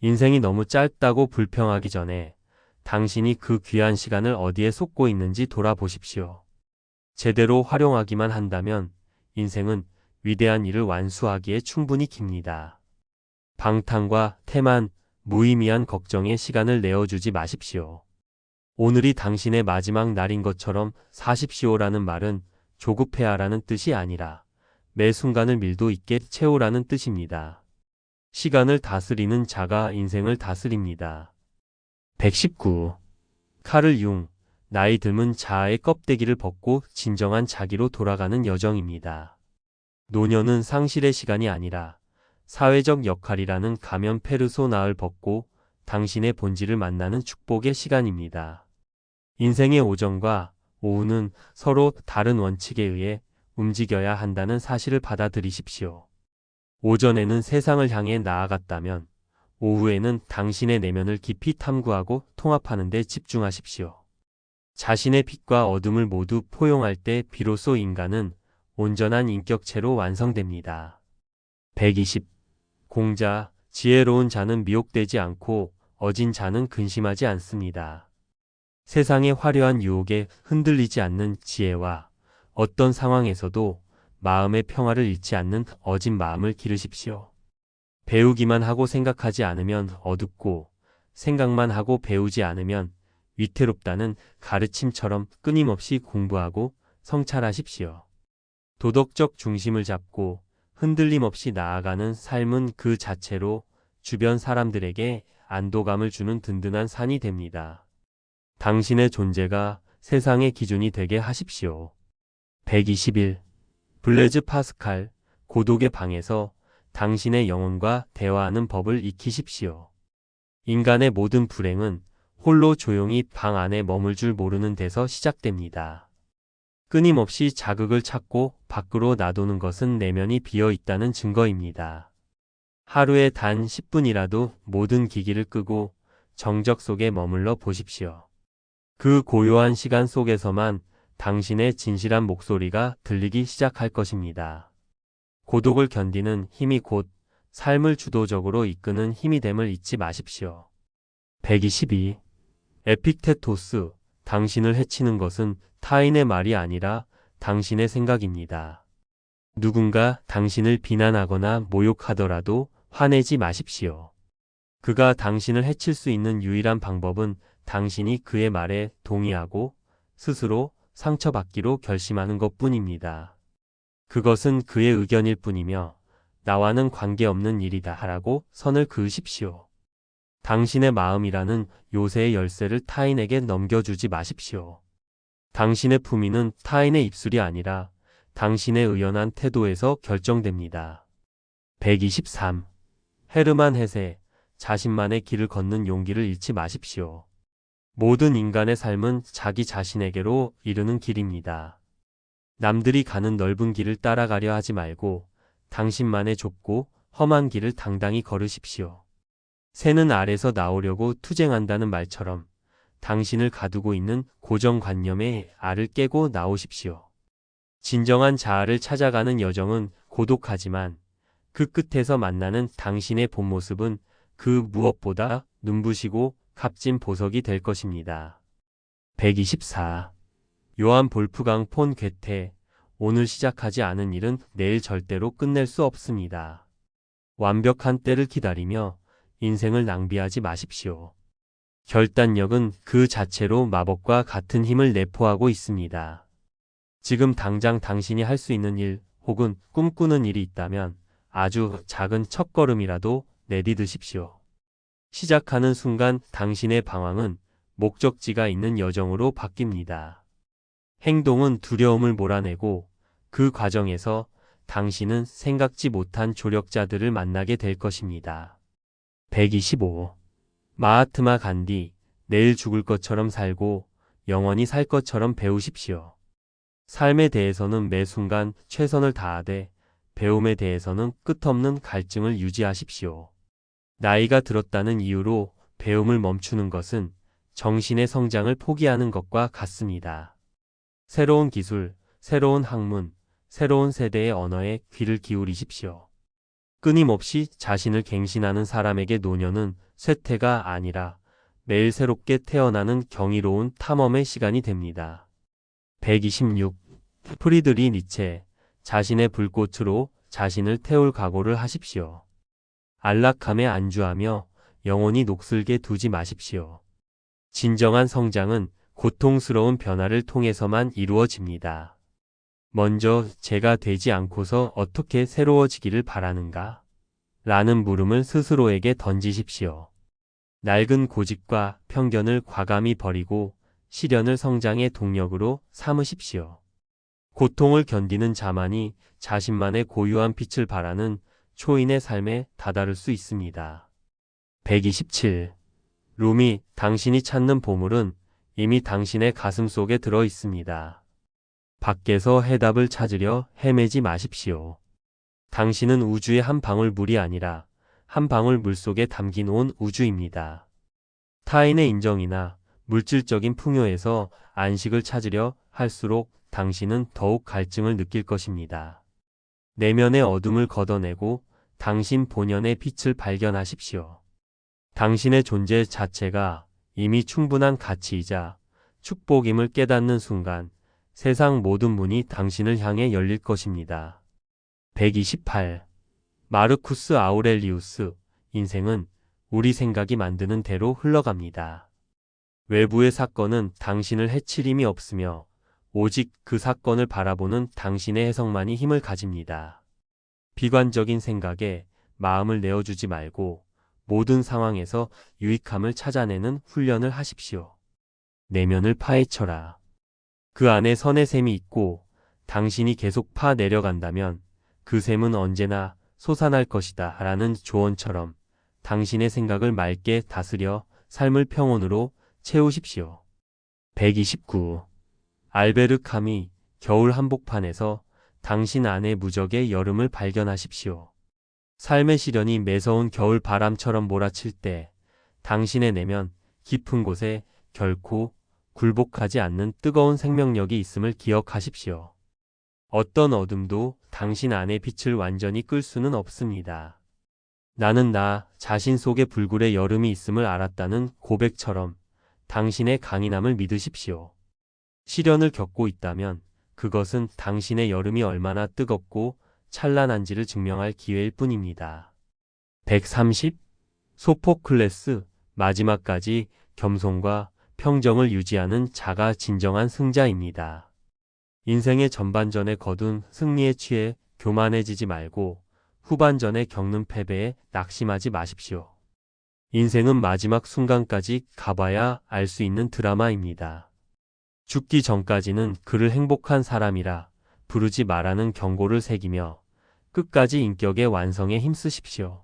인생이 너무 짧다고 불평하기 전에 당신이 그 귀한 시간을 어디에 쏟고 있는지 돌아보십시오. 제대로 활용하기만 한다면 인생은 위대한 일을 완수하기에 충분히 깁니다. 방탕과 태만, 무의미한 걱정에 시간을 내어주지 마십시오. 오늘이 당신의 마지막 날인 것처럼 사십시오라는 말은 조급해하라는 뜻이 아니라 매 순간을 밀도 있게 채우라는 뜻입니다. 시간을 다스리는 자가 인생을 다스립니다. 119. 카를 융, 나이 들면 자아의 껍데기를 벗고 진정한 자기로 돌아가는 여정입니다. 노년은 상실의 시간이 아니라 사회적 역할이라는 가면 페르소나를 벗고 당신의 본질을 만나는 축복의 시간입니다. 인생의 오전과 오후는 서로 다른 원칙에 의해 움직여야 한다는 사실을 받아들이십시오. 오전에는 세상을 향해 나아갔다면 오후에는 당신의 내면을 깊이 탐구하고 통합하는 데 집중하십시오. 자신의 빛과 어둠을 모두 포용할 때 비로소 인간은 온전한 인격체로 완성됩니다. 120. 공자, 지혜로운 자는 미혹되지 않고 어진 자는 근심하지 않습니다. 세상의 화려한 유혹에 흔들리지 않는 지혜와 어떤 상황에서도 마음의 평화를 잃지 않는 어진 마음을 기르십시오. 배우기만 하고 생각하지 않으면 어둡고 생각만 하고 배우지 않으면 위태롭다는 가르침처럼 끊임없이 공부하고 성찰하십시오. 도덕적 중심을 잡고 흔들림 없이 나아가는 삶은 그 자체로 주변 사람들에게 안도감을 주는 든든한 산이 됩니다. 당신의 존재가 세상의 기준이 되게 하십시오. 121. 블레즈 파스칼, 고독의 방에서 당신의 영혼과 대화하는 법을 익히십시오. 인간의 모든 불행은 홀로 조용히 방 안에 머물 줄 모르는 데서 시작됩니다. 끊임없이 자극을 찾고 밖으로 놔두는 것은 내면이 비어 있다는 증거입니다. 하루에 단 10분이라도 모든 기기를 끄고 정적 속에 머물러 보십시오. 그 고요한 시간 속에서만 당신의 진실한 목소리가 들리기 시작할 것입니다. 고독을 견디는 힘이 곧 삶을 주도적으로 이끄는 힘이 됨을 잊지 마십시오. 122. 에픽테토스, 당신을 해치는 것은 타인의 말이 아니라 당신의 생각입니다. 누군가 당신을 비난하거나 모욕하더라도 화내지 마십시오. 그가 당신을 해칠 수 있는 유일한 방법은 당신이 그의 말에 동의하고 스스로 상처받기로 결심하는 것뿐입니다. 그것은 그의 의견일 뿐이며 나와는 관계없는 일이다 하라고 선을 그으십시오. 당신의 마음이라는 요새의 열쇠를 타인에게 넘겨주지 마십시오. 당신의 품위는 타인의 입술이 아니라 당신의 의연한 태도에서 결정됩니다. 123. 헤르만 헤세, 자신만의 길을 걷는 용기를 잃지 마십시오. 모든 인간의 삶은 자기 자신에게로 이르는 길입니다. 남들이 가는 넓은 길을 따라가려 하지 말고 당신만의 좁고 험한 길을 당당히 걸으십시오. 새는 알에서 나오려고 투쟁한다는 말처럼 당신을 가두고 있는 고정관념의 알을 깨고 나오십시오. 진정한 자아를 찾아가는 여정은 고독하지만 그 끝에서 만나는 당신의 본 모습은 그 무엇보다 눈부시고 값진 보석이 될 것입니다. 124. 요한 볼프강 폰 괴테, 오늘 시작하지 않은 일은 내일 절대로 끝낼 수 없습니다. 완벽한 때를 기다리며 인생을 낭비하지 마십시오. 결단력은 그 자체로 마법과 같은 힘을 내포하고 있습니다. 지금 당장 당신이 할 수 있는 일 혹은 꿈꾸는 일이 있다면 아주 작은 첫걸음이라도 내디드십시오. 시작하는 순간 당신의 방황은 목적지가 있는 여정으로 바뀝니다. 행동은 두려움을 몰아내고 그 과정에서 당신은 생각지 못한 조력자들을 만나게 될 것입니다. 125. 마하트마 간디, 내일 죽을 것처럼 살고 영원히 살 것처럼 배우십시오. 삶에 대해서는 매 순간 최선을 다하되 배움에 대해서는 끝없는 갈증을 유지하십시오. 나이가 들었다는 이유로 배움을 멈추는 것은 정신의 성장을 포기하는 것과 같습니다. 새로운 기술, 새로운 학문, 새로운 세대의 언어에 귀를 기울이십시오. 끊임없이 자신을 갱신하는 사람에게 노년은 쇠퇴가 아니라 매일 새롭게 태어나는 경이로운 탐험의 시간이 됩니다. 126. 프리드리 니체. 자신의 불꽃으로 자신을 태울 각오를 하십시오. 안락함에 안주하며 영원히 녹슬게 두지 마십시오. 진정한 성장은 고통스러운 변화를 통해서만 이루어집니다. 먼저 제가 되지 않고서 어떻게 새로워지기를 바라는가? 라는 물음을 스스로에게 던지십시오. 낡은 고집과 편견을 과감히 버리고 시련을 성장의 동력으로 삼으십시오. 고통을 견디는 자만이 자신만의 고유한 빛을 발하는 초인의 삶에 다다를 수 있습니다. 127. 루미, 당신이 찾는 보물은 이미 당신의 가슴 속에 들어 있습니다. 밖에서 해답을 찾으려 헤매지 마십시오. 당신은 우주의 한 방울 물이 아니라 한 방울 물 속에 담긴 온 우주입니다. 타인의 인정이나 물질적인 풍요에서 안식을 찾으려 할수록 당신은 더욱 갈증을 느낄 것입니다. 내면의 어둠을 걷어내고 당신 본연의 빛을 발견하십시오. 당신의 존재 자체가 이미 충분한 가치이자 축복임을 깨닫는 순간 세상 모든 문이 당신을 향해 열릴 것입니다. 128. 마르쿠스 아우렐리우스. 인생은 우리 생각이 만드는 대로 흘러갑니다. 외부의 사건은 당신을 해칠 힘이 없으며 오직 그 사건을 바라보는 당신의 해석만이 힘을 가집니다. 비관적인 생각에 마음을 내어주지 말고 모든 상황에서 유익함을 찾아내는 훈련을 하십시오. 내면을 파헤쳐라. 그 안에 선의 샘이 있고 당신이 계속 파 내려간다면 그 샘은 언제나 솟아날 것이다 라는 조언처럼 당신의 생각을 맑게 다스려 삶을 평온으로 채우십시오. 129. 알베르 카미. 겨울 한복판에서 당신 안의 무적의 여름을 발견하십시오. 삶의 시련이 매서운 겨울 바람처럼 몰아칠 때 당신의 내면 깊은 곳에 결코 굴복하지 않는 뜨거운 생명력이 있음을 기억하십시오. 어떤 어둠도 당신 안의 빛을 완전히 끌 수는 없습니다. 나는 나 자신 속에 불굴의 여름이 있음을 알았다는 고백처럼 당신의 강인함을 믿으십시오. 시련을 겪고 있다면 그것은 당신의 여름이 얼마나 뜨겁고 찬란한지를 증명할 기회일 뿐입니다. 130. 소포클레스. 마지막까지 겸손과 평정을 유지하는 자가 진정한 승자입니다. 인생의 전반전에 거둔 승리에 취해 교만해지지 말고 후반전에 겪는 패배에 낙심하지 마십시오. 인생은 마지막 순간까지 가봐야 알 수 있는 드라마입니다. 죽기 전까지는 그를 행복한 사람이라 부르지 말라는 경고를 새기며 끝까지 인격의 완성에 힘쓰십시오.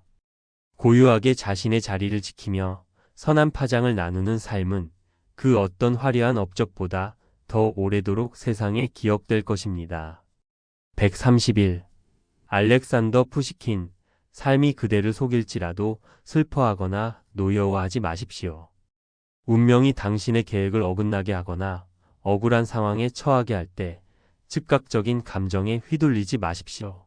고유하게 자신의 자리를 지키며 선한 파장을 나누는 삶은 그 어떤 화려한 업적보다 더 오래도록 세상에 기억될 것입니다. 131. 알렉산더 푸시킨. 삶이 그대를 속일지라도 슬퍼하거나 노여워하지 마십시오. 운명이 당신의 계획을 어긋나게 하거나 억울한 상황에 처하게 할 때 즉각적인 감정에 휘둘리지 마십시오.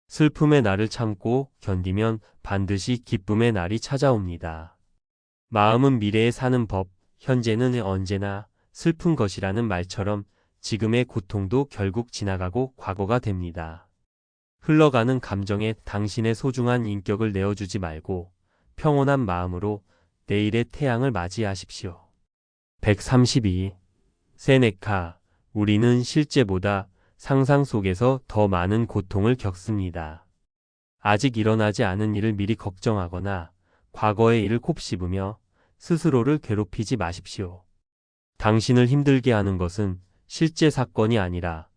슬픔의 날을 참고 견디면 반드시 기쁨의 날이 찾아옵니다. 마음은 미래에 사는 법, 현재는 언제나 슬픈 것이라는 말처럼 지금의 고통도 결국 지나가고 과거가 됩니다. 흘러가는 감정에 당신의 소중한 인격을 내어주지 말고 평온한 마음으로 내일의 태양을 맞이하십시오. 132. 세네카. 우리는 실제보다 상상 속에서 더 많은 고통을 겪습니다. 아직 일어나지 않은 일을 미리 걱정하거나 과거의 일을 곱씹으며 스스로를 괴롭히지 마십시오. 당신을 힘들게 하는 것은 실제 사건이 아니라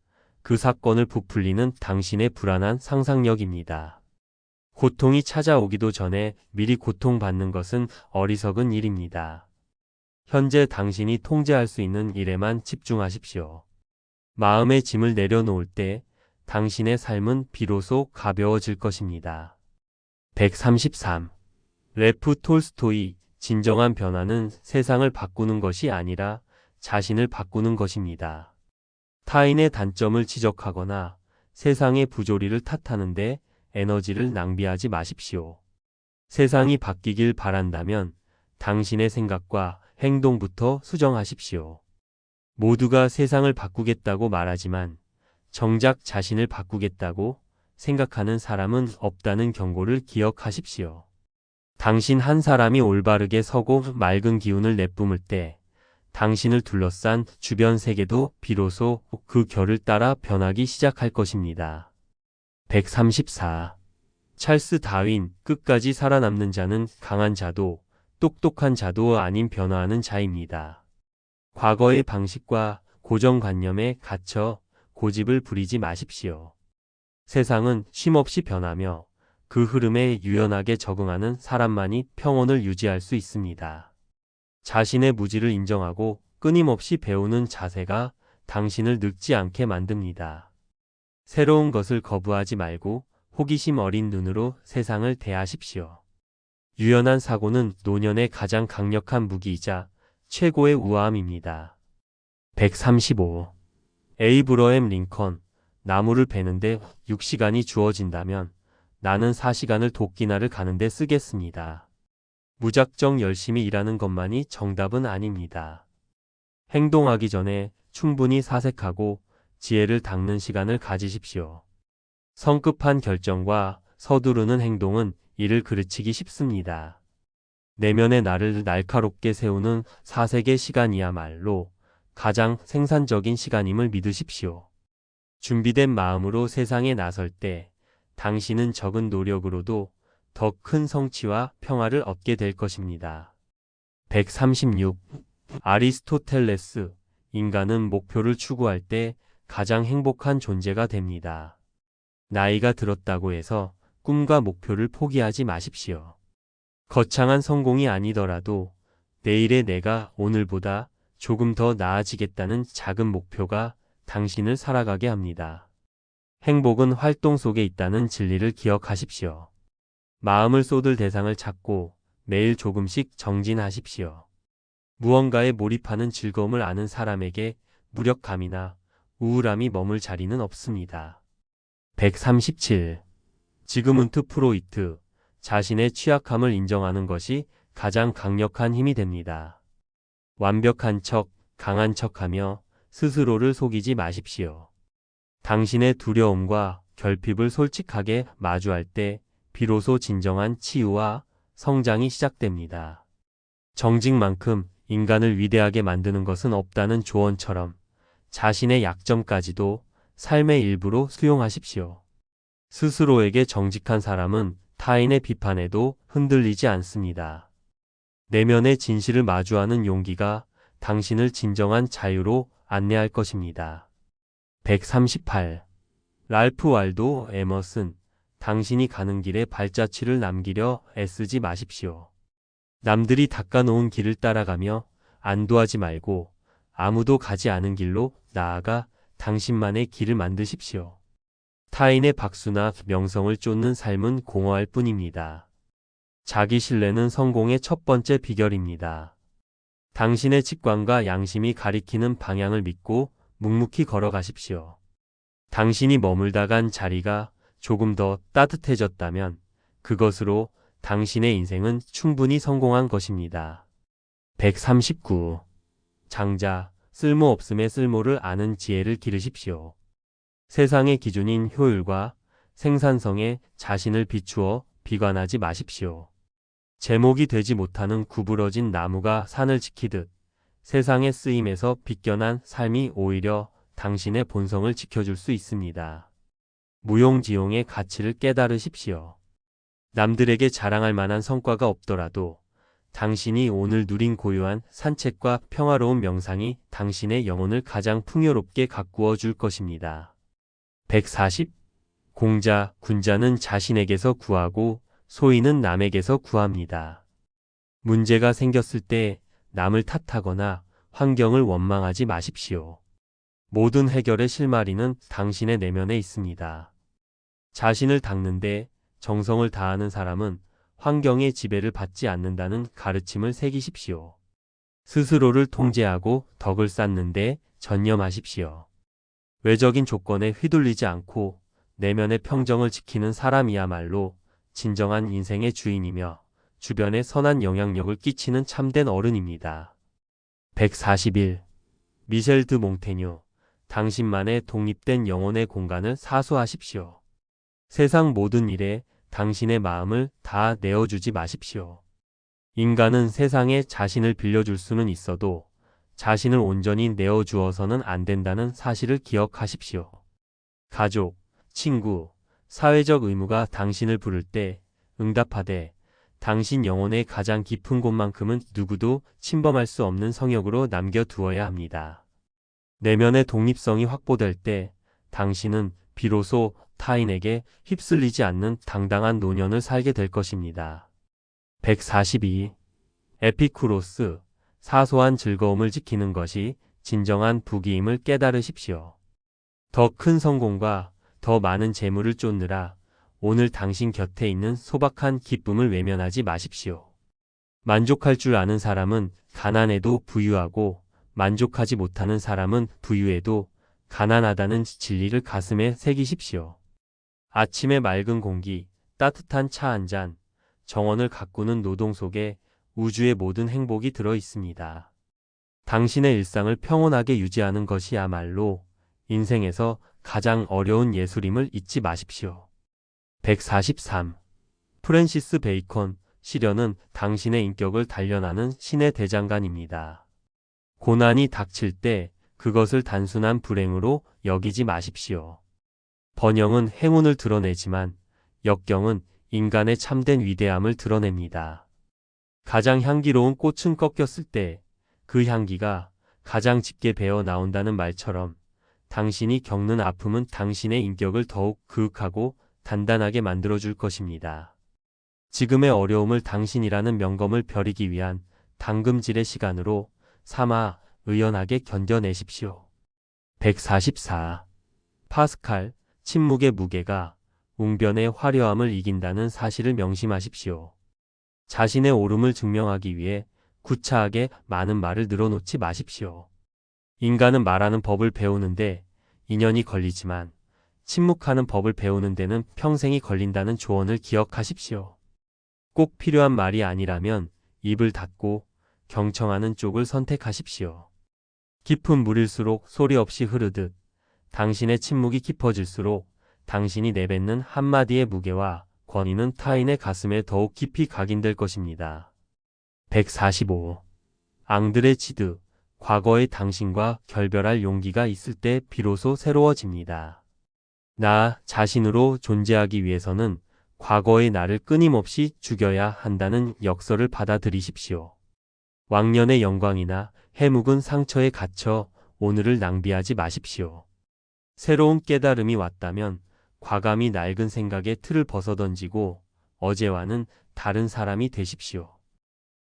그 사건을 부풀리는 당신의 불안한 상상력입니다. 고통이 찾아오기도 전에 미리 고통받는 것은 어리석은 일입니다. 현재 당신이 통제할 수 있는 일에만 집중하십시오. 마음의 짐을 내려놓을 때 당신의 삶은 비로소 가벼워질 것입니다. 133. 레프 톨스토이. 진정한 변화는 세상을 바꾸는 것이 아니라 자신을 바꾸는 것입니다. 타인의 단점을 지적하거나 세상의 부조리를 탓하는데 에너지를 낭비하지 마십시오. 세상이 바뀌길 바란다면 당신의 생각과 행동부터 수정하십시오. 모두가 세상을 바꾸겠다고 말하지만 정작 자신을 바꾸겠다고 생각하는 사람은 없다는 경고를 기억하십시오. 당신 한 사람이 올바르게 서고 맑은 기운을 내뿜을 때 당신을 둘러싼 주변 세계도 비로소 그 결을 따라 변하기 시작할 것입니다. 134. 찰스 다윈, 끝까지 살아남는 자는 강한 자도 똑똑한 자도 아닌 변화하는 자입니다. 과거의 방식과 고정관념에 갇혀 고집을 부리지 마십시오. 세상은 쉼없이 변하며 그 흐름에 유연하게 적응하는 사람만이 평온을 유지할 수 있습니다. 자신의 무지를 인정하고 끊임없이 배우는 자세가 당신을 늙지 않게 만듭니다. 새로운 것을 거부하지 말고 호기심 어린 눈으로 세상을 대하십시오. 유연한 사고는 노년의 가장 강력한 무기이자 최고의 우아함입니다. 135. 에이브러햄 링컨, 나무를 베는데 6시간이 주어진다면 나는 4시간을 도끼날을 가는데 쓰겠습니다. 무작정 열심히 일하는 것만이 정답은 아닙니다. 행동하기 전에 충분히 사색하고 지혜를 닦는 시간을 가지십시오. 성급한 결정과 서두르는 행동은 이를 그르치기 쉽습니다. 내면의 나를 날카롭게 세우는 사색의 시간이야말로 가장 생산적인 시간임을 믿으십시오. 준비된 마음으로 세상에 나설 때 당신은 적은 노력으로도 더 큰 성취와 평화를 얻게 될 것입니다. 136. 아리스토텔레스, 인간은 목표를 추구할 때 가장 행복한 존재가 됩니다. 나이가 들었다고 해서 꿈과 목표를 포기하지 마십시오. 거창한 성공이 아니더라도 내일의 내가 오늘보다 조금 더 나아지겠다는 작은 목표가 당신을 살아가게 합니다. 행복은 활동 속에 있다는 진리를 기억하십시오. 마음을 쏟을 대상을 찾고 매일 조금씩 정진하십시오. 무언가에 몰입하는 즐거움을 아는 사람에게 무력감이나 우울함이 머물 자리는 없습니다. 137. 지그문트 프로이트, 자신의 취약함을 인정하는 것이 가장 강력한 힘이 됩니다. 완벽한 척, 강한 척하며 스스로를 속이지 마십시오. 당신의 두려움과 결핍을 솔직하게 마주할 때 비로소 진정한 치유와 성장이 시작됩니다. 정직만큼 인간을 위대하게 만드는 것은 없다는 조언처럼 자신의 약점까지도 삶의 일부로 수용하십시오. 스스로에게 정직한 사람은 타인의 비판에도 흔들리지 않습니다. 내면의 진실을 마주하는 용기가 당신을 진정한 자유로 안내할 것입니다. 138. 랄프 waldo 에머슨, 당신이 가는 길에 발자취를 남기려 애쓰지 마십시오. 남들이 닦아놓은 길을 따라가며 안도하지 말고 아무도 가지 않은 길로 나아가 당신만의 길을 만드십시오. 타인의 박수나 명성을 쫓는 삶은 공허할 뿐입니다. 자기 신뢰는 성공의 첫 번째 비결입니다. 당신의 직관과 양심이 가리키는 방향을 믿고 묵묵히 걸어가십시오. 당신이 머물다 간 자리가 조금 더 따뜻해졌다면 그것으로 당신의 인생은 충분히 성공한 것입니다. 139. 장자, 쓸모없음의 쓸모를 아는 지혜를 기르십시오. 세상의 기준인 효율과 생산성에 자신을 비추어 비관하지 마십시오. 제목이 되지 못하는 구부러진 나무가 산을 지키듯 세상의 쓰임에서 빗겨난 삶이 오히려 당신의 본성을 지켜줄 수 있습니다. 무용지용의 가치를 깨달으십시오. 남들에게 자랑할 만한 성과가 없더라도 당신이 오늘 누린 고요한 산책과 평화로운 명상이 당신의 영혼을 가장 풍요롭게 가꾸어 줄 것입니다. 140. 공자, 군자는 자신에게서 구하고 소인은 남에게서 구합니다. 문제가 생겼을 때 남을 탓하거나 환경을 원망하지 마십시오. 모든 해결의 실마리는 당신의 내면에 있습니다. 자신을 닦는데 정성을 다하는 사람은 환경의 지배를 받지 않는다는 가르침을 새기십시오. 스스로를 통제하고 덕을 쌓는데 전념하십시오. 외적인 조건에 휘둘리지 않고 내면의 평정을 지키는 사람이야말로 진정한 인생의 주인이며 주변에 선한 영향력을 끼치는 참된 어른입니다. 141. 미셸 드 몽테뉴. 당신만의 독립된 영혼의 공간을 사수하십시오. 세상 모든 일에 당신의 마음을 다 내어주지 마십시오. 인간은 세상에 자신을 빌려줄 수는 있어도 자신을 온전히 내어주어서는 안 된다는 사실을 기억하십시오. 가족, 친구, 사회적 의무가 당신을 부를 때 응답하되 당신 영혼의 가장 깊은 곳만큼은 누구도 침범할 수 없는 성역으로 남겨두어야 합니다. 내면의 독립성이 확보될 때 당신은 비로소 타인에게 휩쓸리지 않는 당당한 노년을 살게 될 것입니다. 142. 에피쿠로스. 사소한 즐거움을 지키는 것이 진정한 부귀임을 깨달으십시오. 더 큰 성공과 더 많은 재물을 쫓느라 오늘 당신 곁에 있는 소박한 기쁨을 외면하지 마십시오. 만족할 줄 아는 사람은 가난해도 부유하고 만족하지 못하는 사람은 부유해도 가난하다는 진리를 가슴에 새기십시오. 아침의 맑은 공기, 따뜻한 차 한 잔, 정원을 가꾸는 노동 속에 우주의 모든 행복이 들어 있습니다. 당신의 일상을 평온하게 유지하는 것이야말로 인생에서 가장 어려운 예술임을 잊지 마십시오. 143. 프랜시스 베이컨. 시련은 당신의 인격을 단련하는 신의 대장간입니다. 고난이 닥칠 때 그것을 단순한 불행으로 여기지 마십시오. 번영은 행운을 드러내지만 역경은 인간의 참된 위대함을 드러냅니다. 가장 향기로운 꽃은 꺾였을 때 그 향기가 가장 짙게 배어 나온다는 말처럼 당신이 겪는 아픔은 당신의 인격을 더욱 그윽하고 단단하게 만들어줄 것입니다. 지금의 어려움을 당신이라는 명검을 벼리기 위한 당금질의 시간으로 삼아 의연하게 견뎌내십시오. 144. 파스칼. 침묵의 무게가 웅변의 화려함을 이긴다는 사실을 명심하십시오. 자신의 옳음을 증명하기 위해 구차하게 많은 말을 늘어놓지 마십시오. 인간은 말하는 법을 배우는데 인연이 걸리지만 침묵하는 법을 배우는 데는 평생이 걸린다는 조언을 기억하십시오. 꼭 필요한 말이 아니라면 입을 닫고 경청하는 쪽을 선택하십시오. 깊은 물일수록 소리 없이 흐르듯 당신의 침묵이 깊어질수록 당신이 내뱉는 한마디의 무게와 권위는 타인의 가슴에 더욱 깊이 각인될 것입니다. 145. 앙드레 치드. 과거의 당신과 결별할 용기가 있을 때 비로소 새로워집니다. 나 자신으로 존재하기 위해서는 과거의 나를 끊임없이 죽여야 한다는 역설을 받아들이십시오. 왕년의 영광이나 해묵은 상처에 갇혀 오늘을 낭비하지 마십시오. 새로운 깨달음이 왔다면 과감히 낡은 생각의 틀을 벗어던지고 어제와는 다른 사람이 되십시오.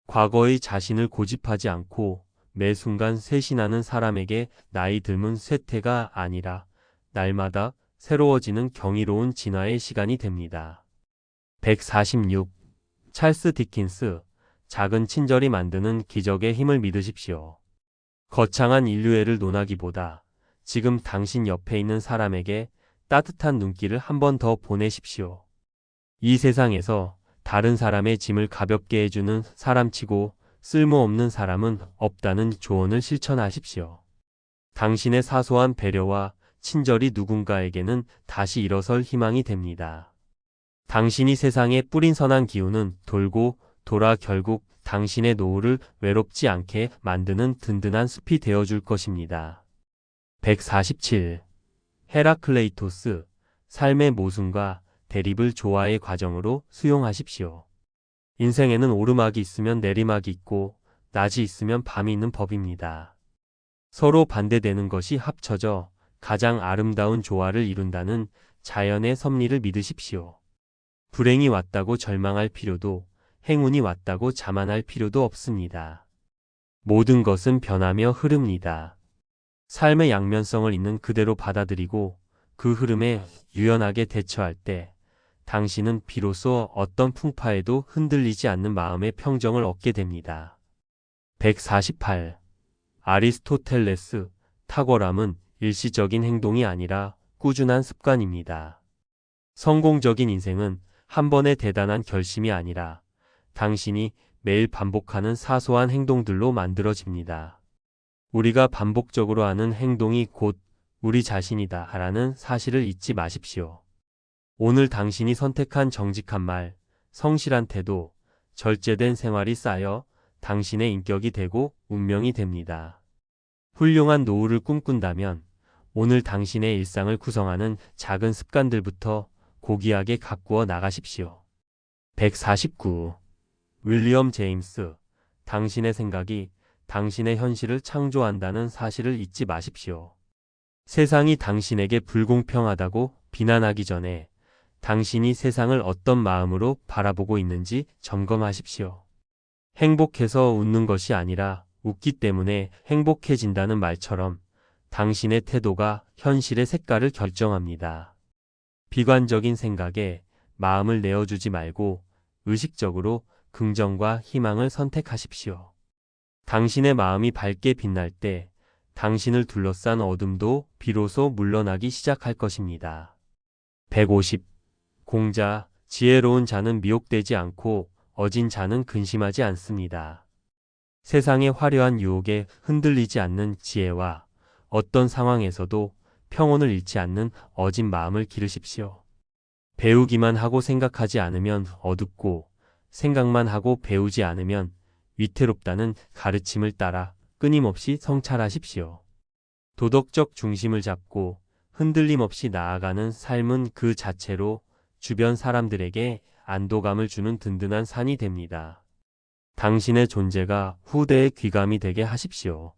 과거의 자신을 고집하지 않고 매 순간 쇄신하는 사람에게 나이 들면 쇠퇴가 아니라 날마다 새로워지는 경이로운 진화의 시간이 됩니다. 146. 찰스 디킨스. 작은 친절이 만드는 기적의 힘을 믿으십시오. 거창한 인류애를 논하기보다 지금 당신 옆에 있는 사람에게 따뜻한 눈길을 한 번 더 보내십시오. 이 세상에서 다른 사람의 짐을 가볍게 해주는 사람치고 쓸모없는 사람은 없다는 조언을 실천하십시오. 당신의 사소한 배려와 친절이 누군가에게는 다시 일어설 희망이 됩니다. 당신이 세상에 뿌린 선한 기운은 돌고 돌아 결국 당신의 노후를 외롭지 않게 만드는 든든한 숲이 되어줄 것입니다. 147. 헤라클레이토스. 삶의 모순과 대립을 조화의 과정으로 수용하십시오. 인생에는 오르막이 있으면 내리막이 있고 낮이 있으면 밤이 있는 법입니다. 서로 반대되는 것이 합쳐져 가장 아름다운 조화를 이룬다는 자연의 섭리를 믿으십시오. 불행이 왔다고 절망할 필요도 행운이 왔다고 자만할 필요도 없습니다. 모든 것은 변하며 흐릅니다. 삶의 양면성을 있는 그대로 받아들이고 그 흐름에 유연하게 대처할 때 당신은 비로소 어떤 풍파에도 흔들리지 않는 마음의 평정을 얻게 됩니다. 148. 아리스토텔레스. 탁월함은 일시적인 행동이 아니라 꾸준한 습관입니다. 성공적인 인생은 한 번의 대단한 결심이 아니라 당신이 매일 반복하는 사소한 행동들로 만들어집니다. 우리가 반복적으로 하는 행동이 곧 우리 자신이다 라는 사실을 잊지 마십시오. 오늘 당신이 선택한 정직한 말, 성실한 태도, 절제된 생활이 쌓여 당신의 인격이 되고 운명이 됩니다. 훌륭한 노후를 꿈꾼다면 오늘 당신의 일상을 구성하는 작은 습관들부터 고귀하게 가꾸어 나가십시오. 149. 윌리엄 제임스, 당신의 생각이 당신의 현실을 창조한다는 사실을 잊지 마십시오. 세상이 당신에게 불공평하다고 비난하기 전에 당신이 세상을 어떤 마음으로 바라보고 있는지 점검하십시오. 행복해서 웃는 것이 아니라 웃기 때문에 행복해진다는 말처럼 당신의 태도가 현실의 색깔을 결정합니다. 비관적인 생각에 마음을 내어주지 말고 의식적으로 긍정과 희망을 선택하십시오. 당신의 마음이 밝게 빛날 때 당신을 둘러싼 어둠도 비로소 물러나기 시작할 것입니다. 150. 공자, 지혜로운 자는 미혹되지 않고 어진 자는 근심하지 않습니다. 세상의 화려한 유혹에 흔들리지 않는 지혜와 어떤 상황에서도 평온을 잃지 않는 어진 마음을 기르십시오. 배우기만 하고 생각하지 않으면 어둡고 생각만 하고 배우지 않으면 위태롭다는 가르침을 따라 끊임없이 성찰하십시오. 도덕적 중심을 잡고 흔들림 없이 나아가는 삶은 그 자체로 주변 사람들에게 안도감을 주는 든든한 산이 됩니다. 당신의 존재가 후대의 귀감이 되게 하십시오.